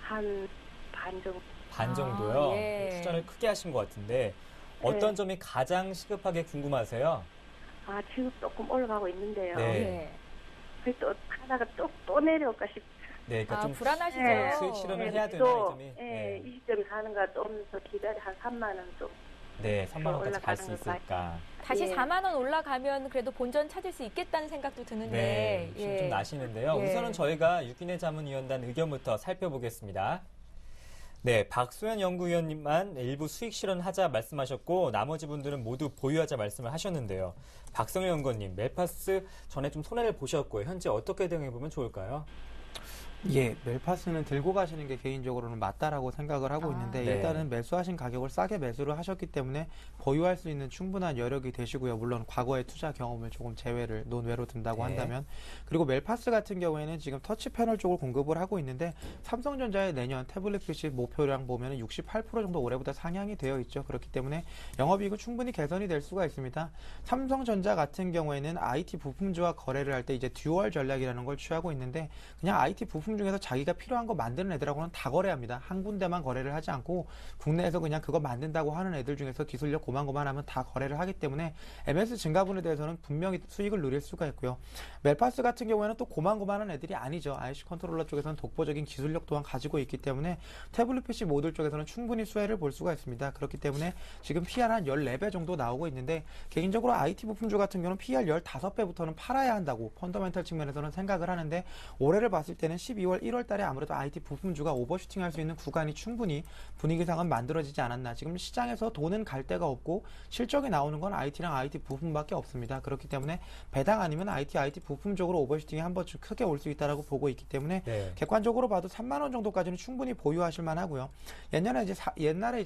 한 반 정도. 반 아, 정도요. 예. 투자를 크게 하신 것 같은데 어떤 네. 점이 가장 시급하게 궁금하세요? 아, 지금 조금 올라가고 있는데요. 네. 예. 또 하다가 또 내려올까 싶어요. 네, 그러니까 좀 불안하시죠? 네. 수익 실현을 해야 되나 이 또, 점이. 예, 이 시점에 사는가 좀 더 기다려 한 3만 원 좀. 네, 3만 원까지 갈 수 올라가는 거 있을까. 다시 예. 4만 원 올라가면 그래도 본전 찾을 수 있겠다는 생각도 드는데. 네, 힘 좀 나시는데요. 예. 우선은 저희가 육인의 자문위원단 의견부터 살펴보겠습니다. 네, 박소연 연구위원님만 일부 수익 실현하자 말씀하셨고 나머지 분들은 모두 보유하자 말씀을 하셨는데요. 박성현 연구원님, 멜파스 전에 좀 손해를 보셨고요. 현재 어떻게 대응해보면 좋을까요? 예, 멜파스는 들고 가시는 게 개인적으로는 맞다라고 생각을 하고 있는데 네. 일단은 매수하신 가격을 싸게 매수를 하셨기 때문에 보유할 수 있는 충분한 여력이 되시고요. 물론 과거의 투자 경험을 조금 제외를 논외로 둔다고 네. 한다면 그리고 멜파스 같은 경우에는 지금 터치 패널 쪽을 공급을 하고 있는데 삼성전자의 내년 태블릿 PC 목표량 보면 68% 정도 올해보다 상향이 되어 있죠. 그렇기 때문에 영업이익은 충분히 개선이 될 수가 있습니다. 삼성전자 같은 경우에는 IT 부품주와 거래를 할 때 이제 듀얼 전략이라는 걸 취하고 있는데 그냥 IT 부품 중에서 자기가 필요한 거 만드는 애들하고는 다 거래합니다. 한 군데만 거래를 하지 않고 국내에서 그냥 그거 만든다고 하는 애들 중에서 기술력 고만고만하면 다 거래를 하기 때문에 MS 증가분에 대해서는 분명히 수익을 누릴 수가 있고요. 멜파스 같은 경우에는 또 고만고만한 애들이 아니죠. IC 컨트롤러 쪽에서는 독보적인 기술력 또한 가지고 있기 때문에 태블릿 PC 모듈 쪽에서는 충분히 수혜를 볼 수가 있습니다. 그렇기 때문에 지금 PR 한 14배 정도 나오고 있는데 개인적으로 IT 부품주 같은 경우는 PR 15배부터는 팔아야 한다고 펀더멘탈 측면에서는 생각을 하는데 올해를 봤을 때는 12월, 1월 달에 아무래도 IT 부품주가 오버슈팅 할 수 있는 구간이 충분히 분위기상은 만들어지지 않았나. 지금 시장에서 돈은 갈 데가 없고 실적이 나오는 건 IT랑 IT 부품밖에 없습니다. 그렇기 때문에 배당 아니면 IT 부품적으로 오버슈팅이 한 번쯤 크게 올 수 있다라고 보고 있기 때문에 네. 객관적으로 봐도 3만 원 정도까지는 충분히 보유하실 만하고요. 옛날에 이제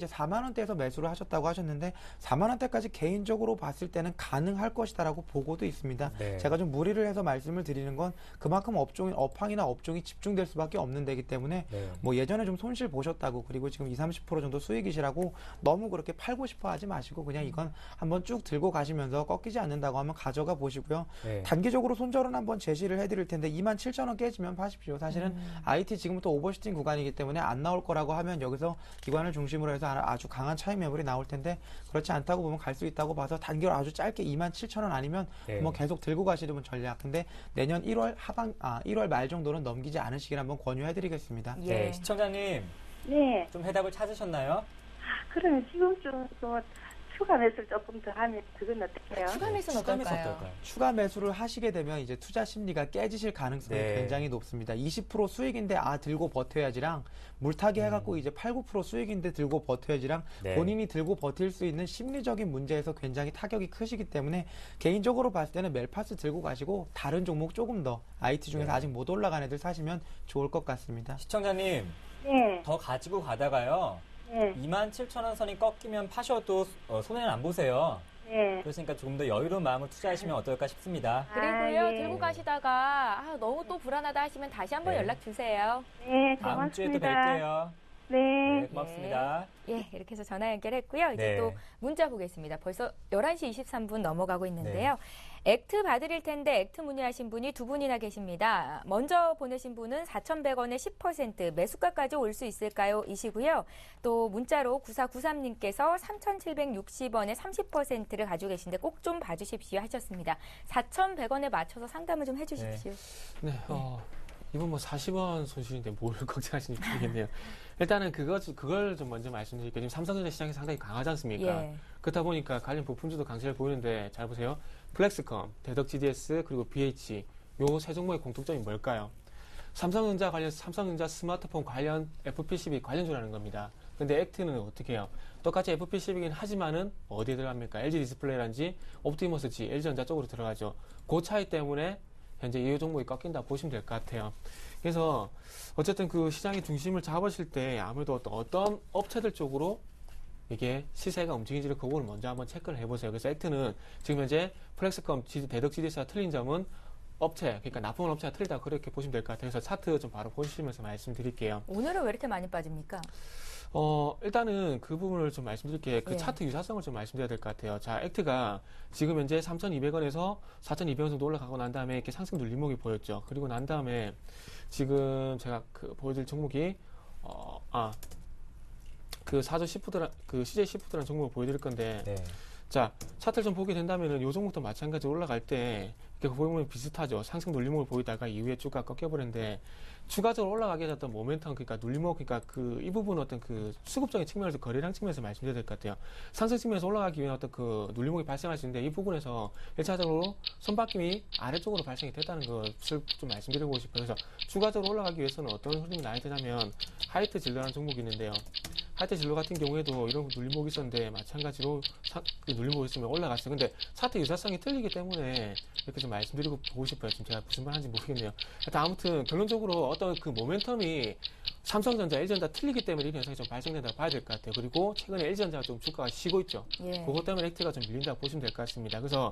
4만 원대에서 매수를 하셨다고 하셨는데 4만 원대까지 개인적으로 봤을 때는 가능할 것이다라고 보고도 있습니다. 네. 제가 좀 무리를 해서 말씀을 드리는 건 그만큼 업황이나 업종이 집중될 수밖에 없는 데기 때문에 네. 뭐 예전에 좀 손실 보셨다고 그리고 지금 20-30% 정도 수익이시라고 너무 그렇게 팔고 싶어 하지 마시고 그냥 이건 한번 쭉 들고 가시면서 꺾이지 않는다고 하면 가져가 보시고요. 네. 단기적으로 손절은 한번 제시를 해드릴 텐데 27,000원 깨지면 파십시오. 사실은 IT 지금부터 오버슈팅 구간이기 때문에 안 나올 거라고 하면 여기서 기관을 중심으로 해서 아주 강한 차익 매물이 나올 텐데 그렇지 않다고 보면 갈 수 있다고 봐서 단기로 아주 짧게 27,000원 아니면 네. 뭐 계속 들고 가시려면 전략. 근데 내년 1월 말 정도는 넘기지 않으시길 한번 권유해드리겠습니다. 예. 네, 시청자님 네. 좀 해답을 찾으셨나요? 그러면 지금쯤 또 추가 매수를 조금 더 하면 그건 어떻게 해요? 추가 매수는 추가 매수 어떨까요? 어떨까요? 추가 매수를 하시게 되면 이제 투자 심리가 깨지실 가능성이 네. 굉장히 높습니다. 20% 수익인데 들고 버텨야지랑 물타기 해갖고 이제 8, 9% 수익인데 들고 버텨야지랑 네. 본인이 들고 버틸 수 있는 심리적인 문제에서 굉장히 타격이 크시기 때문에 개인적으로 봤을 때는 멜파스 들고 가시고 다른 종목 조금 더 IT 중에서 네. 아직 못 올라간 애들 사시면 좋을 것 같습니다. 시청자님, 네. 더 가지고 가다가요. 네. 27,000원 선이 꺾이면 파셔도 손해는 안 보세요. 네. 그러니까 조금 더 여유로운 마음을 투자하시면 어떨까 싶습니다. 그리고요, 예. 들고 가시다가 너무 또 불안하다 하시면 다시 한번 네. 연락 주세요. 네, 다음 주에 또 고맙습니다. 뵐게요. 네. 네, 고맙습니다. 예, 이렇게 해서 전화 연결했고요. 이제 네. 또 문자 보겠습니다. 벌써 11시 23분 넘어가고 있는데요. 액트 받으릴 텐데 액트 문의하신 분이 두 분이나 계십니다. 먼저 보내신 분은 4,100원에 10% 매수가까지 올 수 있을까요? 이시고요. 또 문자로 9493님께서 3,760원에 30%를 가지고 계신데 꼭 좀 봐주십시오 하셨습니다. 4,100원에 맞춰서 상담을 좀 해주십시오. 네, 이분 뭐 40원 손실인데 뭘 걱정하시는지 모르겠네요. 일단은 그걸 좀 먼저 말씀드릴게요. 지금 삼성전자 시장이 상당히 강하지 않습니까? 예. 그렇다 보니까 관련 부품주도 강세를 보이는데 잘 보세요. 플렉스컴, 대덕 GDS, 그리고 BH 요 세 종목의 공통점이 뭘까요? 삼성전자 스마트폰 관련 FPCB 관련주라는 겁니다. 근데 액트는 어떻게 해요? 똑같이 FPCB이긴 하지만은 어디에 들어갑니까? LG 디스플레이란지 옵티머스지, LG전자 쪽으로 들어가죠. 그 차이 때문에 현재 이 종목이 꺾인다 보시면 될 것 같아요. 그래서 어쨌든 그 시장의 중심을 잡으실 때 아무래도 어떤 업체들 쪽으로 이게 시세가 움직이지를 그거를 먼저 한번 체크를 해보세요. 그래서 액트는 지금 현재 플렉스컴, 대덕 GDS가 틀린 점은 업체, 그러니까 납품한 업체가 틀리다 그렇게 보시면 될 것 같아요. 그래서 차트 좀 바로 보시면서 말씀드릴게요. 오늘은 왜 이렇게 많이 빠집니까? 일단은 그 부분을 좀 말씀드릴게요. 그 예. 차트 유사성을 좀 말씀드려야 될 것 같아요. 자, 액트가 지금 현재 3,200원에서 4,200원 정도 올라가고 난 다음에 이렇게 상승 눌림목이 보였죠. 그리고 난 다음에 지금 제가 보여드릴 종목이, 그 사조 시푸드라, 그 CJ 시푸드라는 종목을 보여드릴 건데, 네. 자, 차트를 좀 보게 된다면은 요 종목도 마찬가지로 올라갈 때 이렇게 보면 비슷하죠. 상승 눌림목을 보이다가 이후에 주가 꺾여버렸는데 추가적으로 올라가게 됐던 모멘텀, 그러니까 눌림목, 그러니까 이 부분 어떤 그 수급적인 측면에서 거래량 측면에서 말씀드려야 될 것 같아요. 상승 측면에서 올라가기 위한 어떤 그 눌림목이 발생할 수 있는데 이 부분에서 1차적으로 손바뀜이 아래쪽으로 발생이 됐다는 것을 좀 말씀드리고 싶어요. 그래서 추가적으로 올라가기 위해서는 어떤 흐름이 나야 되냐면 하이트 진로라는 종목이 있는데요. 하이트 진로 같은 경우에도 이런 눌림목이 있었는데 마찬가지로 그 눌림목이 있으면 올라갔어요. 근데 차트 유사성이 틀리기 때문에 이렇게 좀 말씀드리고 보고 싶어요. 지금 제가 무슨 말 하는지 모르겠네요. 하여튼 아무튼 결론적으로 어떤 그 모멘텀이 삼성전자, LG전자 틀리기 때문에 이런 현상이 좀 발생된다고 봐야 될 것 같아요. 그리고 최근에 LG전자가 좀 주가가 쉬고 있죠. 예. 그것 때문에 액트가 좀 밀린다고 보시면 될 것 같습니다. 그래서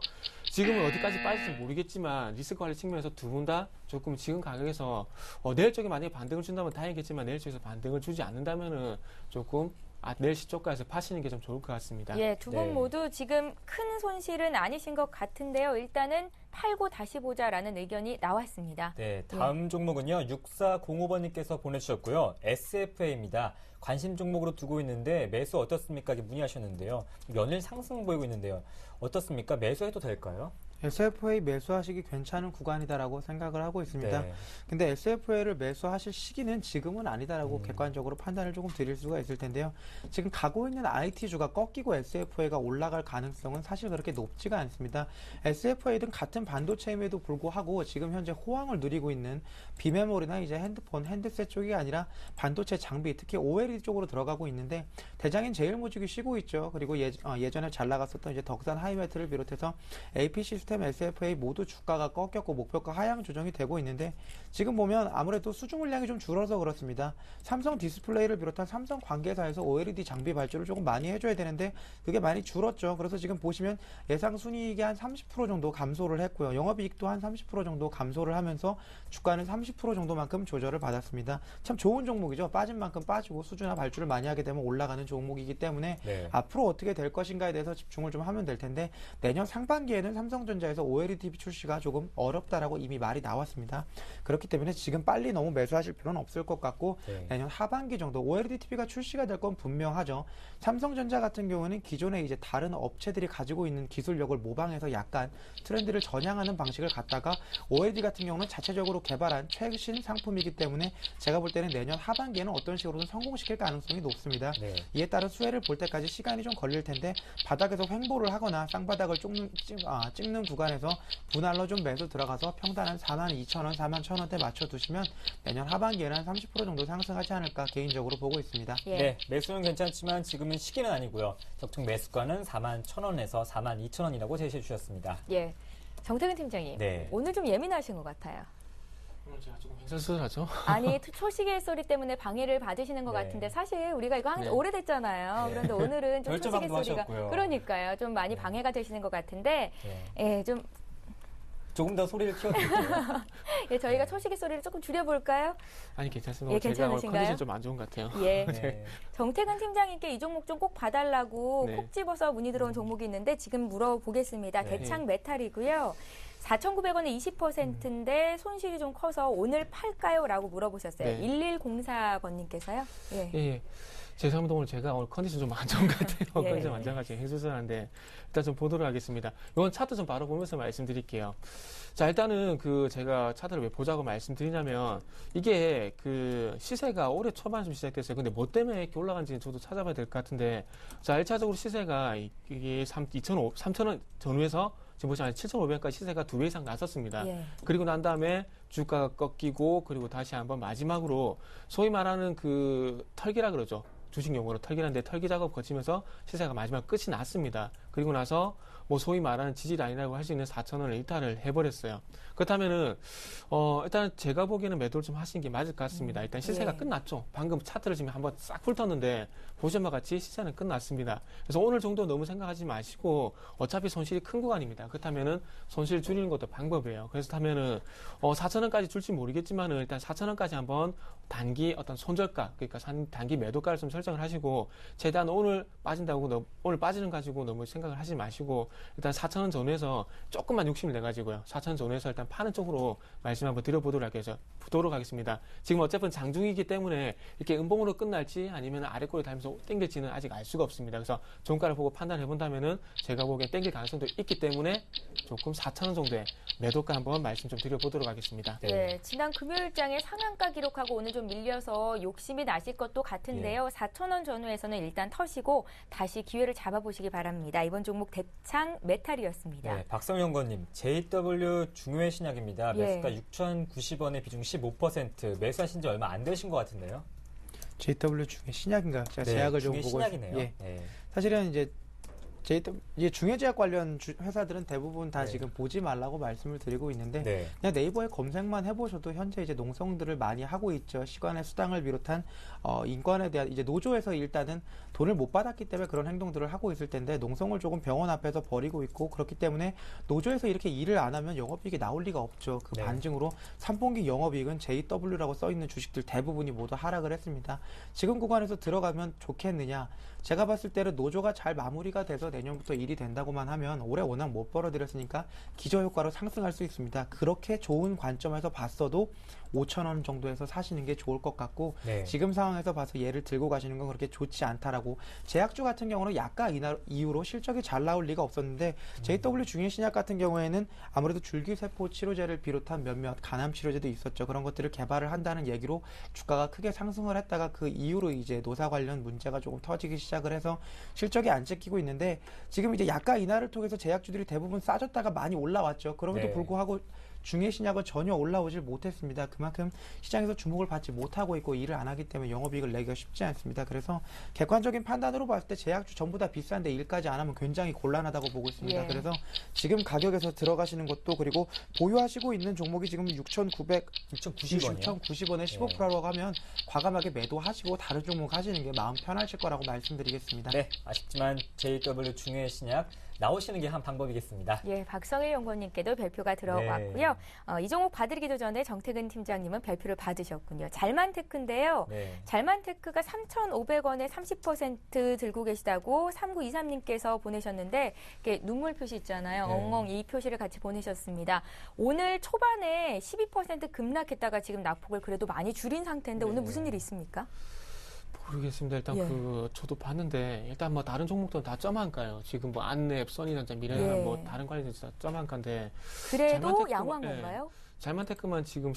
지금은 어디까지 빠질지 모르겠지만 리스크 관리 측면에서 두 분 다 조금 지금 가격에서 내일 쪽에 만약에 반등을 준다면 다행이겠지만 내일 쪽에서 반등을 주지 않는다면은 조금 내일 시초가에서 파시는 게 좀 좋을 것 같습니다. 예, 두 분 네. 모두 지금 큰 손실은 아니신 것 같은데요. 일단은 팔고 다시 보자라는 의견이 나왔습니다. 네, 다음 종목은요. 6405번님께서 보내주셨고요. SFA입니다. 관심 종목으로 두고 있는데 매수 어떻습니까? 이렇게 문의하셨는데요. 연일 상승 보이고 있는데요. 어떻습니까? 매수해도 될까요? SFA 매수하시기 괜찮은 구간이다라고 생각을 하고 있습니다. 네. 근데 SFA를 매수하실 시기는 지금은 아니다라고 객관적으로 판단을 조금 드릴 수가 있을 텐데요. 지금 가고 있는 IT주가 꺾이고 SFA가 올라갈 가능성은 사실 그렇게 높지가 않습니다. SFA든 같은 반도체임에도 불구하고 지금 현재 호황을 누리고 있는 비메모리나 이제 핸드폰, 핸드셋 쪽이 아니라 반도체 장비, 특히 OLED 쪽으로 들어가고 있는데 대장인 제일모직이 쉬고 있죠. 그리고 예전에 잘 나갔었던 이제 덕산 하이매트를 비롯해서 AP 시스템, SFA 모두 주가가 꺾였고 목표가 하향 조정이 되고 있는데 지금 보면 아무래도 수주 물량이 좀 줄어서 그렇습니다. 삼성 디스플레이를 비롯한 삼성 관계사에서 OLED 장비 발주를 조금 많이 해줘야 되는데 그게 많이 줄었죠. 그래서 지금 보시면 예상 순이익이 한 30% 정도 감소를 했고요. 영업이익도 한 30% 정도 감소를 하면서 주가는 30% 정도만큼 조절을 받았습니다. 참 좋은 종목이죠. 빠진 만큼 빠지고 수주나 발주를 많이 하게 되면 올라가는 종목이기 때문에 네. 앞으로 어떻게 될 것인가에 대해서 집중을 좀 하면 될 텐데 내년 상반기에는 삼성전자 삼성전자에서 OLED TV 출시가 조금 어렵다라고 이미 말이 나왔습니다. 그렇기 때문에 지금 빨리 너무 매수하실 필요는 없을 것 같고 네. 내년 하반기 정도 OLED TV가 출시가 될 건 분명하죠. 삼성전자 같은 경우는 기존에 이제 다른 업체들이 가지고 있는 기술력을 모방해서 약간 트렌드를 전향하는 방식을 갖다가 OLED 같은 경우는 자체적으로 개발한 최신 상품이기 때문에 제가 볼 때는 내년 하반기에는 어떤 식으로든 성공시킬 가능성이 높습니다. 네. 이에 따른 수혜를 볼 때까지 시간이 좀 걸릴 텐데 바닥에서 횡보를 하거나 쌍바닥을 찍는 구간에서 분할로 좀 매수 들어가서 평단 한 42,000원, 41,000원대 맞춰두시면 내년 하반기에는 한 30% 정도 상승하지 않을까 개인적으로 보고 있습니다. 예. 네, 매수는 괜찮지만 지금은 시기는 아니고요. 적정 매수가는 41,000원에서 42,000원이라고 제시해 주셨습니다. 예. 정태근 팀장님, 네. 오늘 좀 예민하신 것 같아요. 제가 조금 횡설수설하죠. 아니 초시계 소리 때문에 방해를 받으시는 것 네. 같은데 사실 우리가 이거 한 지 네. 오래됐잖아요. 네. 그런데 오늘은 좀 초시계 결정방도 소리가 하셨고요. 그러니까요. 좀 많이 네. 방해가 되시는 것 같은데 네. 예, 좀 조금 더 소리를 키워드릴게요. 예, 저희가 네. 초시계 소리를 조금 줄여볼까요? 아니 괜찮습니다. 예, 제가 오늘 괜찮으신가요? 컨디션 좀 안 좋은 것 같아요. 예. 네. 정태근 팀장님께 이 종목 좀 꼭 봐달라고 네. 콕 집어서 문의 들어온 종목이 있는데 지금 물어보겠습니다. 네. 대창 메탈이고요. 4,900원에 20%인데 손실이 좀 커서 오늘 팔까요? 라고 물어보셨어요. 네. 1104번님께서요. 예. 예. 죄송합니다. 제가 오늘 컨디션 좀 안 좋은 것 같아요. 예. 컨디션 완전하지 횡설수설한데 일단 좀 보도록 하겠습니다. 이건 차트 좀 바로 보면서 말씀드릴게요. 자, 일단은 제가 차트를 왜 보자고 말씀드리냐면 이게 시세가 올해 초반 좀 시작됐어요. 근데 뭐 때문에 이렇게 올라간지는 저도 찾아봐야 될 것 같은데 자, 1차적으로 시세가 이게 3,000원 전후에서 지금 보시면 7,500원까지 시세가 2배 이상 났었습니다. 예. 그리고 난 다음에 주가가 꺾이고 그리고 다시 한번 마지막으로 소위 말하는 털기라 그러죠. 주식 용어로 털기라는데 털기 작업 거치면서 시세가 마지막 끝이 났습니다. 그리고 나서 소위 말하는 지지 라인이라고 할 수 있는 4,000원을 이탈을 해버렸어요. 그렇다면은 일단 제가 보기에는 매도를 좀 하시는 게 맞을 것 같습니다. 일단 시세가 예. 끝났죠. 방금 차트를 지금 한번 싹 훑었는데 보신 바와 같이 시세는 끝났습니다. 그래서 오늘 정도 너무 생각하지 마시고 어차피 손실이 큰 구간입니다. 그렇다면은 손실 줄이는 것도 방법이에요. 그래서 하면은 4,000원까지 줄지 모르겠지만은 일단 4,000원까지 한번 단기 어떤 손절가 그러니까 단기 매도가를 좀 설정을 하시고 최대한 오늘 빠지는 가지고 너무 생각을 하지 마시고 일단 4,000원 전후에서 조금만 욕심을 내 가지고요. 4,000원 전후에서 일단 파는 쪽으로 말씀 한번 드려보도록 하겠습니다. 지금 어차피 장중이기 때문에 이렇게 음봉으로 끝날지 아니면 아래꼬리 달면서 땡길지는 아직 알 수가 없습니다. 그래서 종가를 보고 판단해 본다면은 제가 보기엔 땡길 가능성도 있기 때문에 조금 4,000원 정도의 매도가 한번 말씀 좀 드려보도록 하겠습니다. 네. 네, 지난 금요일장에 상한가 기록하고 오늘 좀 밀려서 욕심이 나실 것도 같은데요. 4,000원 전후에서는 일단 터시고 다시 기회를 잡아보시기 바랍니다. 이번 종목 대창 메탈이었습니다. 네, 박성영건님, JW 중요의 신약입니다. 예. 매수가 6,090원에 비중 15%, 매수하신 지 얼마 안 되신 것 같은데요. JW 중에 신약인가요? 제가 네, 제약을 좀 중에 보고 신약이네요. 예. 네. 사실은 이제 중해제약 관련 회사들은 대부분 다 네. 지금 보지 말라고 말씀을 드리고 있는데 네. 그냥 네이버에 검색만 해보셔도 현재 이제 농성들을 많이 하고 있죠. 시간의 수당을 비롯한 인권에 대한 이제 노조에서 일단은 돈을 못 받았기 때문에 그런 행동들을 하고 있을 텐데 농성을 조금 병원 앞에서 벌이고 있고 그렇기 때문에 노조에서 이렇게 일을 안 하면 영업이익이 나올 리가 없죠. 그 네. 반증으로 3분기 영업이익은 JW라고 써 있는 주식들 대부분이 모두 하락을 했습니다. 지금 구간에서 들어가면 좋겠느냐? 제가 봤을 때는 노조가 잘 마무리가 돼서 내년부터 일이 된다고만 하면 올해 워낙 못 벌어들였으니까 기저효과로 상승할 수 있습니다. 그렇게 좋은 관점에서 봤어도 5,000원 정도에서 사시는 게 좋을 것 같고 네. 지금 상황에서 봐서 얘를 들고 가시는 건 그렇게 좋지 않다라고 제약주 같은 경우는 약가 이후로 실적이 잘 나올 리가 없었는데 JW 중해신약 같은 경우에는 아무래도 줄기세포 치료제를 비롯한 몇몇 간암 치료제도 있었죠. 그런 것들을 개발을 한다는 얘기로 주가가 크게 상승을 했다가 그 이후로 이제 노사 관련 문제가 조금 터지기 시작을 해서 실적이 안 찍히고 있는데 지금 이제 약가 인하를 통해서 제약주들이 대부분 싸졌다가 많이 올라왔죠. 그럼에도 네. 불구하고 중해신약은 전혀 올라오질 못했습니다. 그만큼 시장에서 주목을 받지 못하고 있고 일을 안 하기 때문에 영업이익을 내기가 쉽지 않습니다. 그래서 객관적인 판단으로 봤을 때 제약주 전부 다 비싼데 일까지 안 하면 굉장히 곤란하다고 보고 있습니다. 예. 그래서 지금 가격에서 들어가시는 것도 그리고 보유하시고 있는 종목이 지금 6,990원에 15%라고 하면 과감하게 매도하시고 다른 종목 하시는 게 마음 편하실 거라고 말씀드리겠습니다. 네, 아쉽지만 JW 중요의 신약 나오시는 게 한 방법이겠습니다. 예, 박성일 연구원님께도 별표가 들어왔고요. 이 종목 봐드리기도 전에 정태근 팀장님은 별표를 받으셨군요. 잘만테크인데요. 네. 잘만테크가 3,500원에 30% 들고 계시다고 3923님께서 보내셨는데 이렇게 눈물 표시 있잖아요. 네. 엉엉 이 표시를 같이 보내셨습니다. 오늘 초반에 12% 급락했다가 지금 낙폭을 그래도 많이 줄인 상태인데 오늘 무슨 일이 있습니까? 모르겠습니다. 일단 예. 저도 봤는데 일단 뭐 다른 종목들은 다 점한가요. 지금 뭐 안랩, 써니전자, 미래나 예. 뭐 다른 관련해서 다 점한가인데 그래도 잘만테크만- 양호한 예. 건가요? 잘만테크만 지금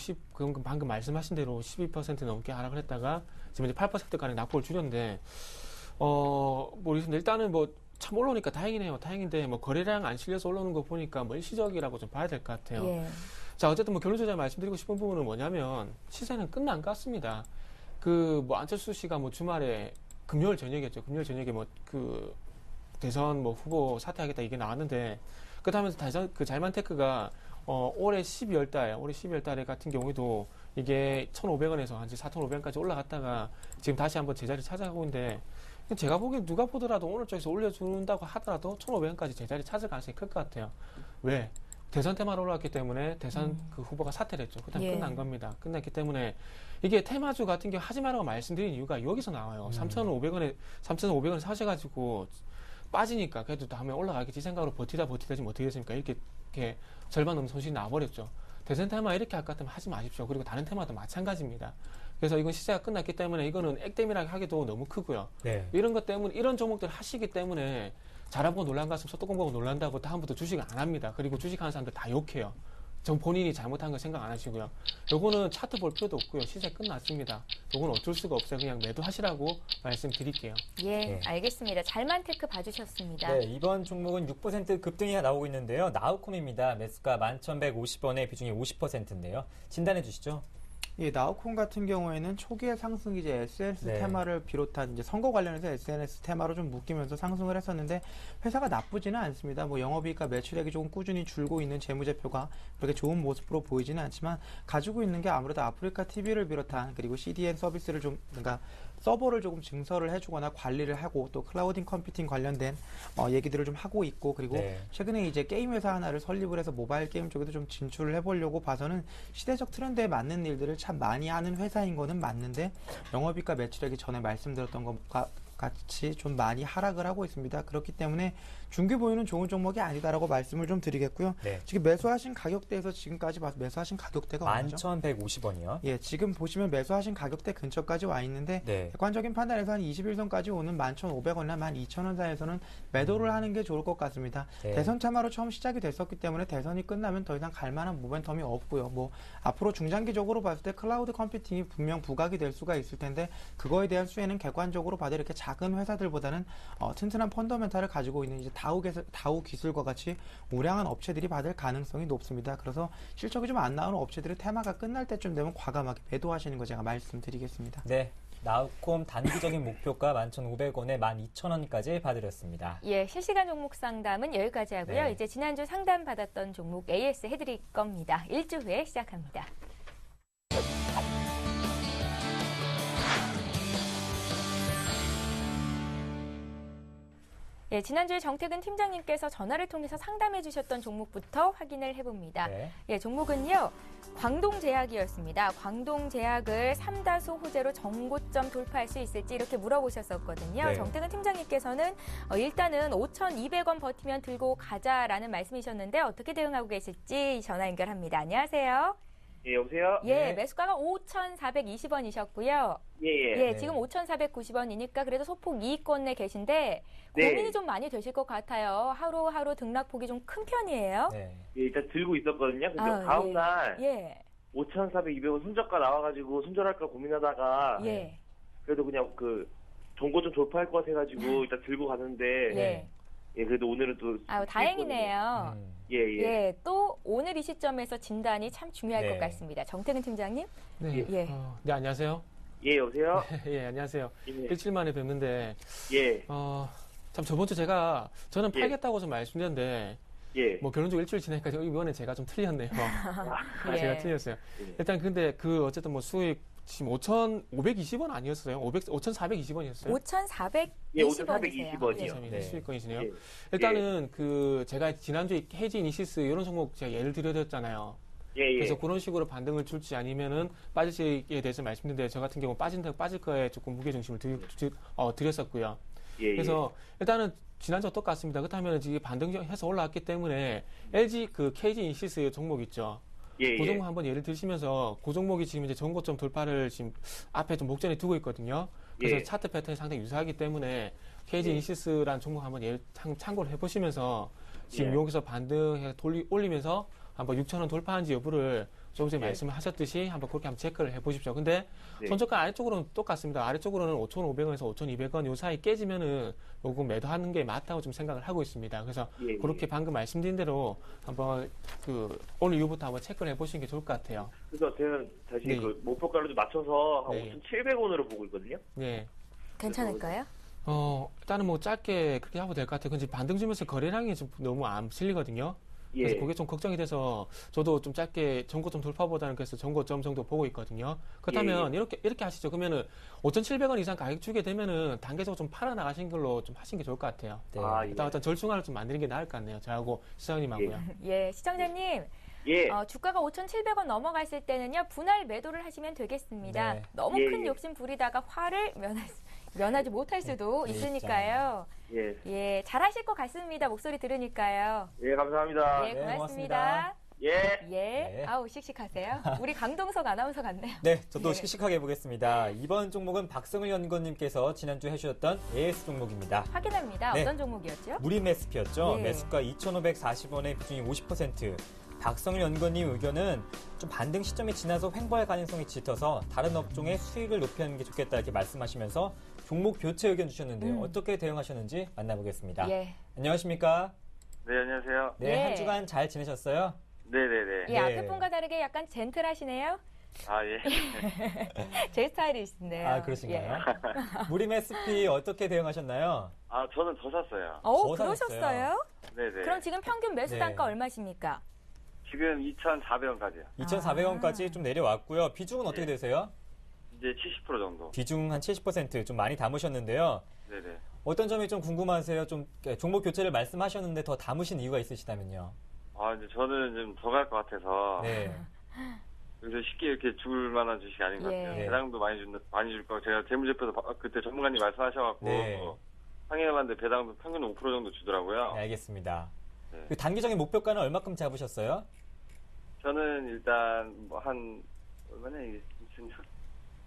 방금 말씀하신 대로 12% 넘게 하락을 했다가 지금 이제 8%까지 낙폭을 줄였는데 모르겠습니다. 일단은 뭐 참 올라오니까 다행이네요. 다행인데 뭐 거래량 안 실려서 올라오는 거 보니까 뭐 일시적이라고 좀 봐야 될 것 같아요. 예. 자, 어쨌든 뭐 결론적으로 말씀드리고 싶은 부분은 뭐냐면 시세는 끝난 것 같습니다. 뭐 안철수 씨가 뭐 주말에 금요일 저녁이었죠. 금요일 저녁에 대선 후보 사퇴하겠다 이게 나왔는데 그다음에 그 잘만테크가 올해 12월 달에 같은 경우에도 이게 1,500원에서 한 4,500원까지 올라갔다가 지금 다시 한번 제자리 찾아가고 있는데 제가 보기엔 누가 보더라도 오늘 쪽에서 올려준다고 하더라도 1,500원까지 제자리 찾을 가능성이 클 것 같아요. 왜? 대선 테마로 올라왔기 때문에 대선 그 후보가 사퇴를 했죠. 그다음 예. 끝난 겁니다. 끝났기 때문에 이게 테마주 같은 경우 하지 말라고 말씀드린 이유가 여기서 나와요. 3,500원에 사셔가지고 빠지니까 그래도 다음에 올라가겠지 생각으로 버티다 지금 어떻게 됐습니까? 이렇게 절반 넘는 손실이 나와버렸죠. 대선 테마 이렇게 할 것 같으면 하지 마십시오. 그리고 다른 테마도 마찬가지입니다. 그래서 이건 시세가 끝났기 때문에 이거는 액땜이라고 하기도 너무 크고요. 네. 이런 것 때문에 이런 종목들을 하시기 때문에 잘하고 놀란 가슴 소뚜껑 보고 놀란다고 다음부터 주식을 안 합니다. 그리고 주식하는 사람들 다 욕해요. 전 본인이 잘못한 거 생각 안 하시고요. 요거는 차트 볼 필요도 없고요. 시세 끝났습니다. 요거는 어쩔 수가 없어요. 그냥 매도하시라고 말씀드릴게요. 예, 네. 알겠습니다. 잘만테크 봐주셨습니다. 네, 이번 종목은 6% 급등이 나오고 있는데요. 나우콤입니다. 매수가 11,150원에 비중이 50%인데요. 진단해 주시죠. 예, 나우콘 같은 경우에는 초기의 상승이 이제 SNS 네. 테마를 비롯한 이제 선거 관련해서 SNS 테마로 좀 묶이면서 상승을 했었는데 회사가 나쁘지는 않습니다. 뭐 영업이익과 매출액이 조금 꾸준히 줄고 있는 재무제표가 그렇게 좋은 모습으로 보이지는 않지만 가지고 있는 게 아무래도 아프리카 TV를 비롯한 그리고 CDN 서비스를 그러니까 서버를 조금 증설을 해주거나 관리를 하고 또 클라우딩 컴퓨팅 관련된 얘기들을 좀 하고 있고 그리고 네. 최근에 이제 게임 회사 하나를 설립을 해서 모바일 게임 쪽에도 좀 진출을 해보려고 봐서는 시대적 트렌드에 맞는 일들을 참 많이 하는 회사인 거는 맞는데 영업이익과 매출액이 전에 말씀드렸던 것과 같이 좀 많이 하락을 하고 있습니다. 그렇기 때문에 중기 보유는 좋은 종목이 아니다라고 말씀을 좀 드리겠고요. 네. 지금 매수하신 가격대에서 지금까지 봐서 매수하신 가격대가 얼마죠? 11,150원이요. 예, 지금 보시면 매수하신 가격대 근처까지 와 있는데 네. 객관적인 판단에서 한 21선까지 오는 11,500원이나 12,000원 사이에서는 매도를 하는 게 좋을 것 같습니다. 네. 대선 테마로 처음 시작이 됐었기 때문에 대선이 끝나면 더 이상 갈 만한 모멘텀이 없고요. 뭐 앞으로 중장기적으로 봤을 때 클라우드 컴퓨팅이 분명 부각이 될 수가 있을 텐데 그거에 대한 수혜는 객관적으로 봐도 이렇게 작은 회사들보다는 튼튼한 펀더멘탈을 가지고 있는 이제 다우 기술과 같이 우량한 업체들이 받을 가능성이 높습니다. 그래서 실적이 좀 안 나오는 업체들은 테마가 끝날 때쯤 되면 과감하게 매도하시는 거 제가 말씀드리겠습니다. 네. 나우콤 단기적인 목표가 11,500원에 12,000원까지 봐드렸습니다. 예, 실시간 종목 상담은 여기까지 하고요. 네. 이제 지난주 상담 받았던 종목 AS 해드릴 겁니다. 일주 후에 시작합니다. 예, 지난주에 정태근 팀장님께서 전화를 통해서 상담해 주셨던 종목부터 확인을 해봅니다. 네. 예, 종목은요. 광동제약이었습니다. 광동제약을 3다수 호재로 정고점 돌파할 수 있을지 이렇게 물어보셨었거든요. 네. 정태근 팀장님께서는 일단은 5,200원 버티면 들고 가자라는 말씀이셨는데 어떻게 대응하고 계실지 전화 연결합니다. 안녕하세요. 예, 여보세요? 예, 네. 매수가가 5,420원이셨고요. 예, 예. 예, 네. 지금 5,490원이니까 그래도 소폭 이익권 내 계신데 네. 고민이 좀 많이 되실 것 같아요. 하루하루 등락폭이 좀 큰 편이에요. 네. 예, 일단 들고 있었거든요. 근데 아, 다음날 예, 5,400, 200원 손절가 나와가지고 손절할까 고민하다가 예, 그래도 그냥 정고 좀 돌파할 것 같아가지고 일단 들고 가는데 예. 예, 그래도 오늘은 또 아유, 다행이네요. 예, 예. 예, 또 오늘 이 시점에서 진단이 참 중요할 네. 것 같습니다. 정태근 팀장님. 네, 예. 네 안녕하세요. 예, 여보세요? 예, 안녕하세요. 예. 일주일 만에 뵙는데 예, 참 저번 주 저는 예. 팔겠다고 좀 말씀드렸는데 예. 뭐 결론적으로 일주일 지나니까 이번에 제가 좀 틀렸네요. 예. 제가 틀렸어요. 예. 일단 근데 어쨌든 뭐 수익 지금 5,520원 아니었어요? 5,420원이었어요? 5,420원이세요. 예, 5,420원이요. 네. 수익권이시네요. 예. 일단은 제가 지난주에 헤지 이니시스 이런 종목 제가 예를 들어드렸잖아요. 예, 예. 그래서 그런 식으로 반등을 줄지 아니면은 빠질지에 대해서 말씀드렸는데 저 같은 경우 빠질 거에 조금 무게 중심을 드렸었고요. 예, 그래서 일단은 지난주와 똑같습니다. 그렇다면 이제 반등해서 올라왔기 때문에 LG 그 KG 인시스 종목 있죠. 예, 그 예. 종목 한번 예를 들시면서 그 종목이 지금 이제 전고점 돌파를 지금 앞에 좀 목전에 두고 있거든요. 그래서 예. 차트 패턴이 상당히 유사하기 때문에 KG 인시스라는 종목 한번 참고를 해보시면서 지금 예. 여기서 반등해 올리면서 한번 6,000원 돌파한지 여부를 조금 전에 예. 말씀을 하셨듯이 한번 그렇게 한번 체크를 해보십시오. 근데 네. 손저가 아래쪽으로는 똑같습니다. 아래쪽으로는 5,500원에서 5,200원 요 사이 깨지면은 요거 매도하는 게 맞다고 좀 생각을 하고 있습니다. 그래서 예, 그렇게 방금 말씀드린 대로 한번 오늘 이후부터 한번 체크를 해보시는 게 좋을 것 같아요. 그래서 저는 다시 네. 그 목표가를 좀 맞춰서 한 네. 5,700원으로 보고 있거든요. 네. 괜찮을까요? 일단은 뭐 짧게 그렇게 하고 될 것 같아요. 근데 반등 주면서 거래량이 좀 너무 안 실리거든요. 그래서 예. 그게 좀 걱정이 돼서 저도 좀 짧게 전고점 돌파보다는 그래서 전고점 정도 보고 있거든요. 그렇다면 이렇게 하시죠. 그러면은 5,700원 이상 가격 주게 되면은 단계적으로 좀 팔아 나가신 걸로 좀 하시는 게 좋을 것 같아요. 네. 아, 예. 일단 어떤 절충안을 좀 만드는 게 나을 것 같네요. 저하고 시장님하고요. 예, 시청자님. 예. 주가가 5,700원 넘어갔을 때는요, 분할 매도를 하시면 되겠습니다. 네. 너무 예, 큰 예. 욕심 부리다가 화를 면하지 못할 수도 네, 있으니까요. 예. 예, 잘하실 것 같습니다. 목소리 들으니까요. 예, 감사합니다. 예, 네, 고맙습니다. 예. 예, 네. 아우 씩씩하세요. 우리 강동석 아나운서 같네요. 네, 저도 네. 씩씩하게 해보겠습니다. 이번 종목은 박성일 연구원님께서 지난주에 해주셨던 AS 종목입니다. 확인합니다. 네. 어떤 종목이었죠? 무리 매수피였죠. 네. 매수가 2,540원의 비중이 50%. 박성일 연구원님 의견은 좀 반등 시점이 지나서 횡보할 가능성이 짙어서 다른 업종의 수익을 높이는 게 좋겠다 이렇게 말씀하시면서 종목 교체 의견 주셨는데요. 어떻게 대응하셨는지 만나보겠습니다. 예. 안녕하십니까? 네, 안녕하세요. 네, 예. 한 주간 잘 지내셨어요? 네네네. 예, 네. 앞에 분과 다르게 약간 젠틀하시네요. 아, 예. 제 스타일이신데요. 아, 그러신가요? 무리 매수피 어떻게 대응하셨나요? 아, 저는 더 샀어요. 오, 더 그러셨어요? 네네. 그럼 지금 평균 매수 네. 단가 얼마십니까? 지금 2,400원까지요. 2,400원까지 좀 내려왔고요. 비중은 어떻게 되세요? 이제 70% 정도. 비중 한 70%좀 많이 담으셨는데요. 네네. 어떤 점이 좀 궁금하세요? 좀 종목 교체를 말씀하셨는데 더 담으신 이유가 있으시다면요. 아, 이제 저는 좀 더 갈 것 같아서. 네. 그래서 쉽게 이렇게 줄 만한 주식이 아닌 것 예. 같아요. 배당도 많이 줄 거고. 제가 재무제표도 그때 전문가님 말씀하셔갖고. 네. 상해봤는데 배당도 평균 5% 정도 주더라고요. 네, 알겠습니다. 네. 그 단기적인 목표가는 얼마큼 잡으셨어요? 저는 일단 뭐 얼마나 이게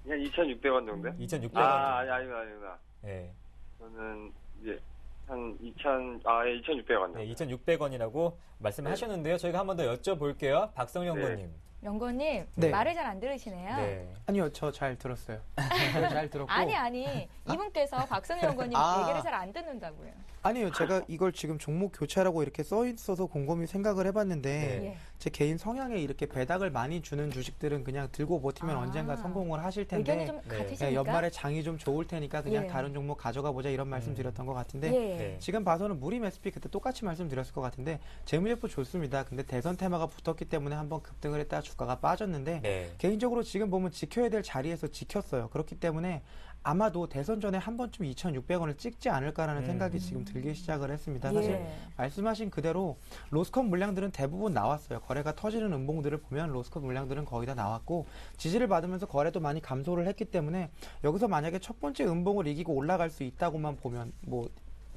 그냥 2,600원 정도? 2,600원. 아닙니다. 네. 저는 이제 한 2,600원 정도. 네, 2,600원이라고 말씀을 네. 하셨는데요. 저희가 한 번 더 여쭤볼게요. 박성영 네. 연구원님. 연구원님, 네. 말을 잘 안 들으시네요. 네. 아니요, 저 잘 들었어요. 잘 들었고. 아니, 이분께서 박성현 연구원님 아. 얘기를 잘 안 듣는다고요. 아니요, 제가 이걸 지금 종목 교체라고 이렇게 써 있어서 곰곰이 생각을 해봤는데 네. 예. 제 개인 성향에 이렇게 배당을 많이 주는 주식들은 그냥 들고 버티면 아. 언젠가 성공을 하실 의견이 텐데 좀 네. 같으십니까? 네, 연말에 장이 좀 좋을 테니까 그냥 예. 다른 종목 가져가 보자 이런 말씀 드렸던 것 같은데 예. 네. 지금 봐서는 무리 매수피 그때 똑같이 말씀드렸을 것 같은데 재무제표 좋습니다. 근데 대선 테마가 붙었기 때문에 한번 급등을 했다가 주가가 빠졌는데 네. 개인적으로 지금 보면 지켜야 될 자리에서 지켰어요. 그렇기 때문에 아마도 대선 전에 한 번쯤 2,600원을 찍지 않을까라는 생각이 지금 들기 시작을 했습니다. 사실 예. 말씀하신 그대로 로스컵 물량들은 대부분 나왔어요. 거래가 터지는 음봉들을 보면 로스컵 물량들은 거의 다 나왔고 지지를 받으면서 거래도 많이 감소를 했기 때문에 여기서 만약에 첫 번째 음봉을 이기고 올라갈 수 있다고만 보면 뭐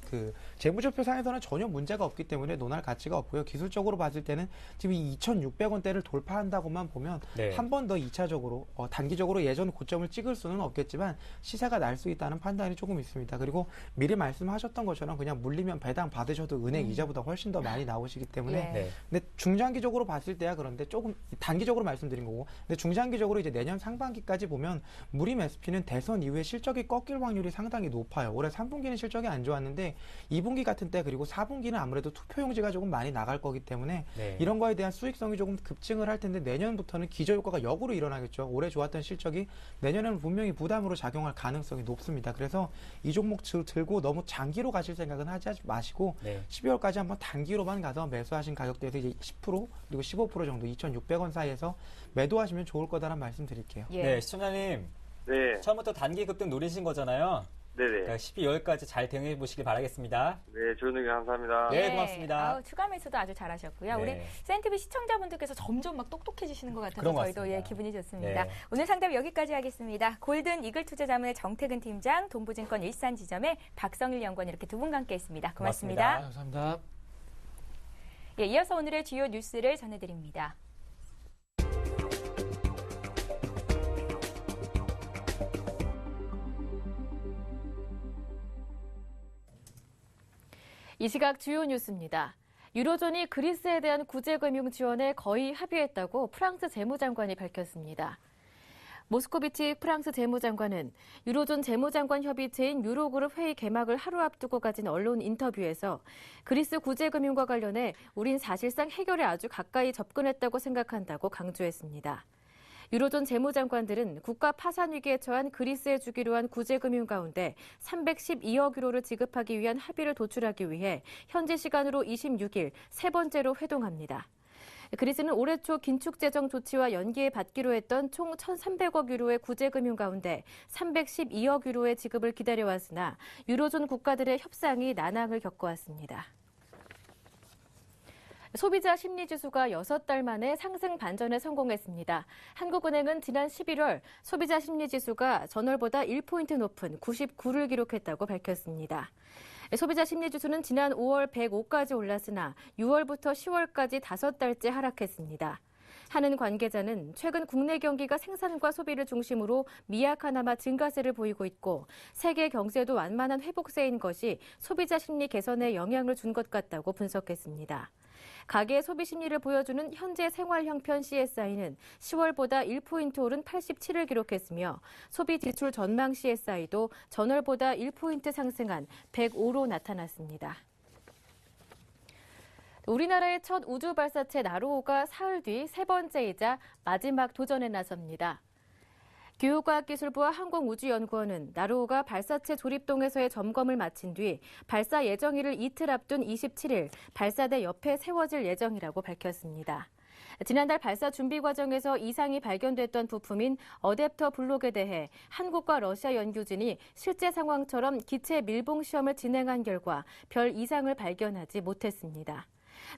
그 재무제표상에서는 전혀 문제가 없기 때문에 논할 가치가 없고요. 기술적으로 봤을 때는 지금 이 2,600원대를 돌파한다고만 보면 네. 한 번 더 2차적으로 단기적으로 예전 고점을 찍을 수는 없겠지만 시세가 날 수 있다는 판단이 조금 있습니다. 그리고 미리 말씀하셨던 것처럼 그냥 물리면 배당 받으셔도 은행 이자보다 훨씬 더 많이 나오시기 때문에 예. 네. 근데 중장기적으로 봤을 때야 그런데 조금 단기적으로 말씀드린 거고 근데 중장기적으로 이제 내년 상반기까지 보면 무리 매수피는 대선 이후에 실적이 꺾일 확률이 상당히 높아요. 올해 3분기는 실적이 안 좋았는데 2분기 같은 때 그리고 4분기는 아무래도 투표용지가 조금 많이 나갈 거기 때문에 네. 이런 거에 대한 수익성이 조금 급증을 할 텐데 내년부터는 기저효과가 역으로 일어나겠죠. 올해 좋았던 실적이 내년에는 분명히 부담으로 작용할 가능성이 높습니다. 그래서 이 종목 들고 너무 장기로 가실 생각은 하지 마시고 네. 12월까지 한번 단기로만 가서 매수하신 가격대에서 이제 10% 그리고 15% 정도 2,600원 사이에서 매도하시면 좋을 거다라는 말씀 드릴게요. 예. 네, 시청자님. 네. 처음부터 단기 급등 노리신 거잖아요. 네네. 12월까지 잘 대응해 보시길 바라겠습니다. 네, 좋은 의견 감사합니다. 네, 고맙습니다. 추가 매수도 아주 잘하셨고요. 네. 우리 센티비 시청자분들께서 점점 막 똑똑해지시는 것 같아서 그런 것 저희도 같습니다. 기분이 좋습니다. 네. 오늘 상담 여기까지 하겠습니다. 골든 이글 투자자문의 정태근 팀장, 동부증권 일산지점의 박성일 연구원 이렇게 두 분과 함께했습니다. 고맙습니다. 감사합니다. 예, 이어서 오늘의 주요 뉴스를 전해드립니다. 이 시각 주요 뉴스입니다. 유로존이 그리스에 대한 구제금융 지원에 거의 합의했다고 프랑스 재무장관이 밝혔습니다. 모스코비치 프랑스 재무장관은 유로존 재무장관 협의체인 유로그룹 회의 개막을 하루 앞두고 가진 언론 인터뷰에서 그리스 구제금융과 관련해 우린 사실상 해결에 아주 가까이 접근했다고 생각한다고 강조했습니다. 유로존 재무장관들은 국가 파산 위기에 처한 그리스에 주기로 한 구제금융 가운데 312억 유로를 지급하기 위한 합의를 도출하기 위해 현지 시간으로 26일 세 번째로 회동합니다. 그리스는 올해 초 긴축 재정 조치와 연기에 받기로 했던 총 1,300억 유로의 구제금융 가운데 312억 유로의 지급을 기다려왔으나 유로존 국가들의 협상이 난항을 겪어왔습니다. 소비자 심리지수가 6달 만에 상승 반전에 성공했습니다. 한국은행은 지난 11월 소비자 심리지수가 전월보다 1포인트 높은 99를 기록했다고 밝혔습니다. 소비자 심리지수는 지난 5월 105까지 올랐으나 6월부터 10월까지 5달째 하락했습니다. 하는 관계자는 최근 국내 경기가 생산과 소비를 중심으로 미약하나마 증가세를 보이고 있고 세계 경제도 완만한 회복세인 것이 소비자 심리 개선에 영향을 준 것 같다고 분석했습니다. 가계의 소비 심리를 보여주는 현재 생활 형편 CSI는 10월보다 1포인트 오른 87을 기록했으며 소비 지출 전망 CSI도 전월보다 1포인트 상승한 105로 나타났습니다. 우리나라의 첫 우주 발사체 나로호가 사흘 뒤 세 번째이자 마지막 도전에 나섭니다. 교육과학기술부와 항공우주연구원은 나로호가 발사체 조립동에서의 점검을 마친 뒤 발사 예정일을 이틀 앞둔 27일 발사대 옆에 세워질 예정이라고 밝혔습니다. 지난달 발사 준비 과정에서 이상이 발견됐던 부품인 어댑터 블록에 대해 한국과 러시아 연구진이 실제 상황처럼 기체 밀봉 시험을 진행한 결과 별 이상을 발견하지 못했습니다.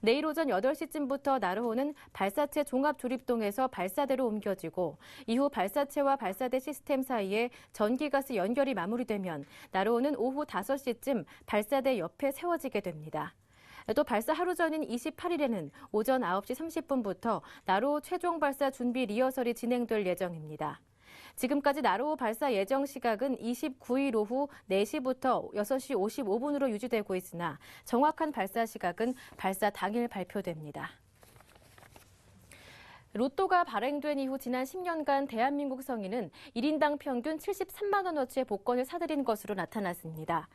내일 오전 8시쯤부터 나로호는 발사체 종합조립동에서 발사대로 옮겨지고 이후 발사체와 발사대 시스템 사이에 전기가스 연결이 마무리되면 나로호는 오후 5시쯤 발사대 옆에 세워지게 됩니다. 또 발사 하루 전인 28일에는 오전 9시 30분부터 나로호 최종 발사 준비 리허설이 진행될 예정입니다. 지금까지 나로호 발사 예정 시각은 29일 오후 4시부터 6시 55분으로 유지되고 있으나 정확한 발사 시각은 발사 당일 발표됩니다. 로또가 발행된 이후 지난 10년간 대한민국 성인은 1인당 평균 73만 원어치의 복권을 사들인 것으로 나타났습니다.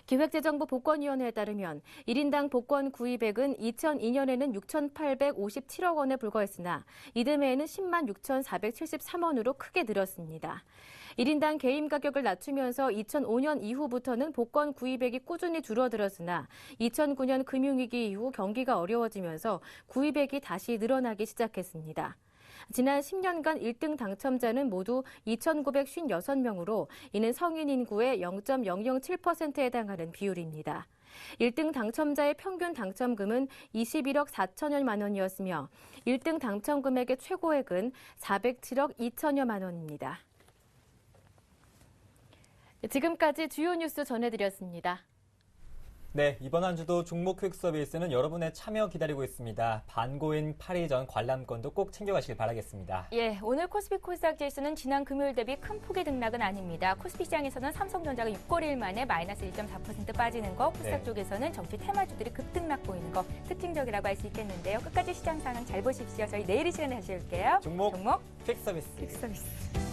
기획재정부 복권위원회에 따르면 1인당 복권 구입액은 2002년에는 6,857억 원에 불과했으나 이듬해에는 10만 6,473원으로 크게 늘었습니다. 1인당 개인 가격을 낮추면서 2005년 이후부터는 복권 구입액이 꾸준히 줄어들었으나 2009년 금융위기 이후 경기가 어려워지면서 구입액이 다시 늘어나기 시작했습니다. 지난 10년간 1등 당첨자는 모두 2,956명으로 이는 성인 인구의 0.007%에 해당하는 비율입니다. 1등 당첨자의 평균 당첨금은 21억 4천여만 원이었으며 1등 당첨 금액의 최고액은 407억 2천여만 원입니다. 지금까지 주요 뉴스 전해드렸습니다. 네, 이번 한 주도 종목 퀵 서비스는 여러분의 참여 기다리고 있습니다. 반고인 8일전 관람권도 꼭 챙겨가시길 바라겠습니다. 예, 오늘 코스피 코스닥 지수는 지난 금요일 대비 큰 폭의 등락은 아닙니다. 코스피 시장에서는 삼성전자가 6거래일 만에 마이너스 1.4% 빠지는 거, 코스닥 쪽에서는 정치 테마주들이 급등락 보이는 거 특징적이라고 할 수 있겠는데요. 끝까지 시장 상황 잘 보십시오. 저희 내일 이 시간에 다시 올게요. 종목 퀵 서비스. 퀵 서비스.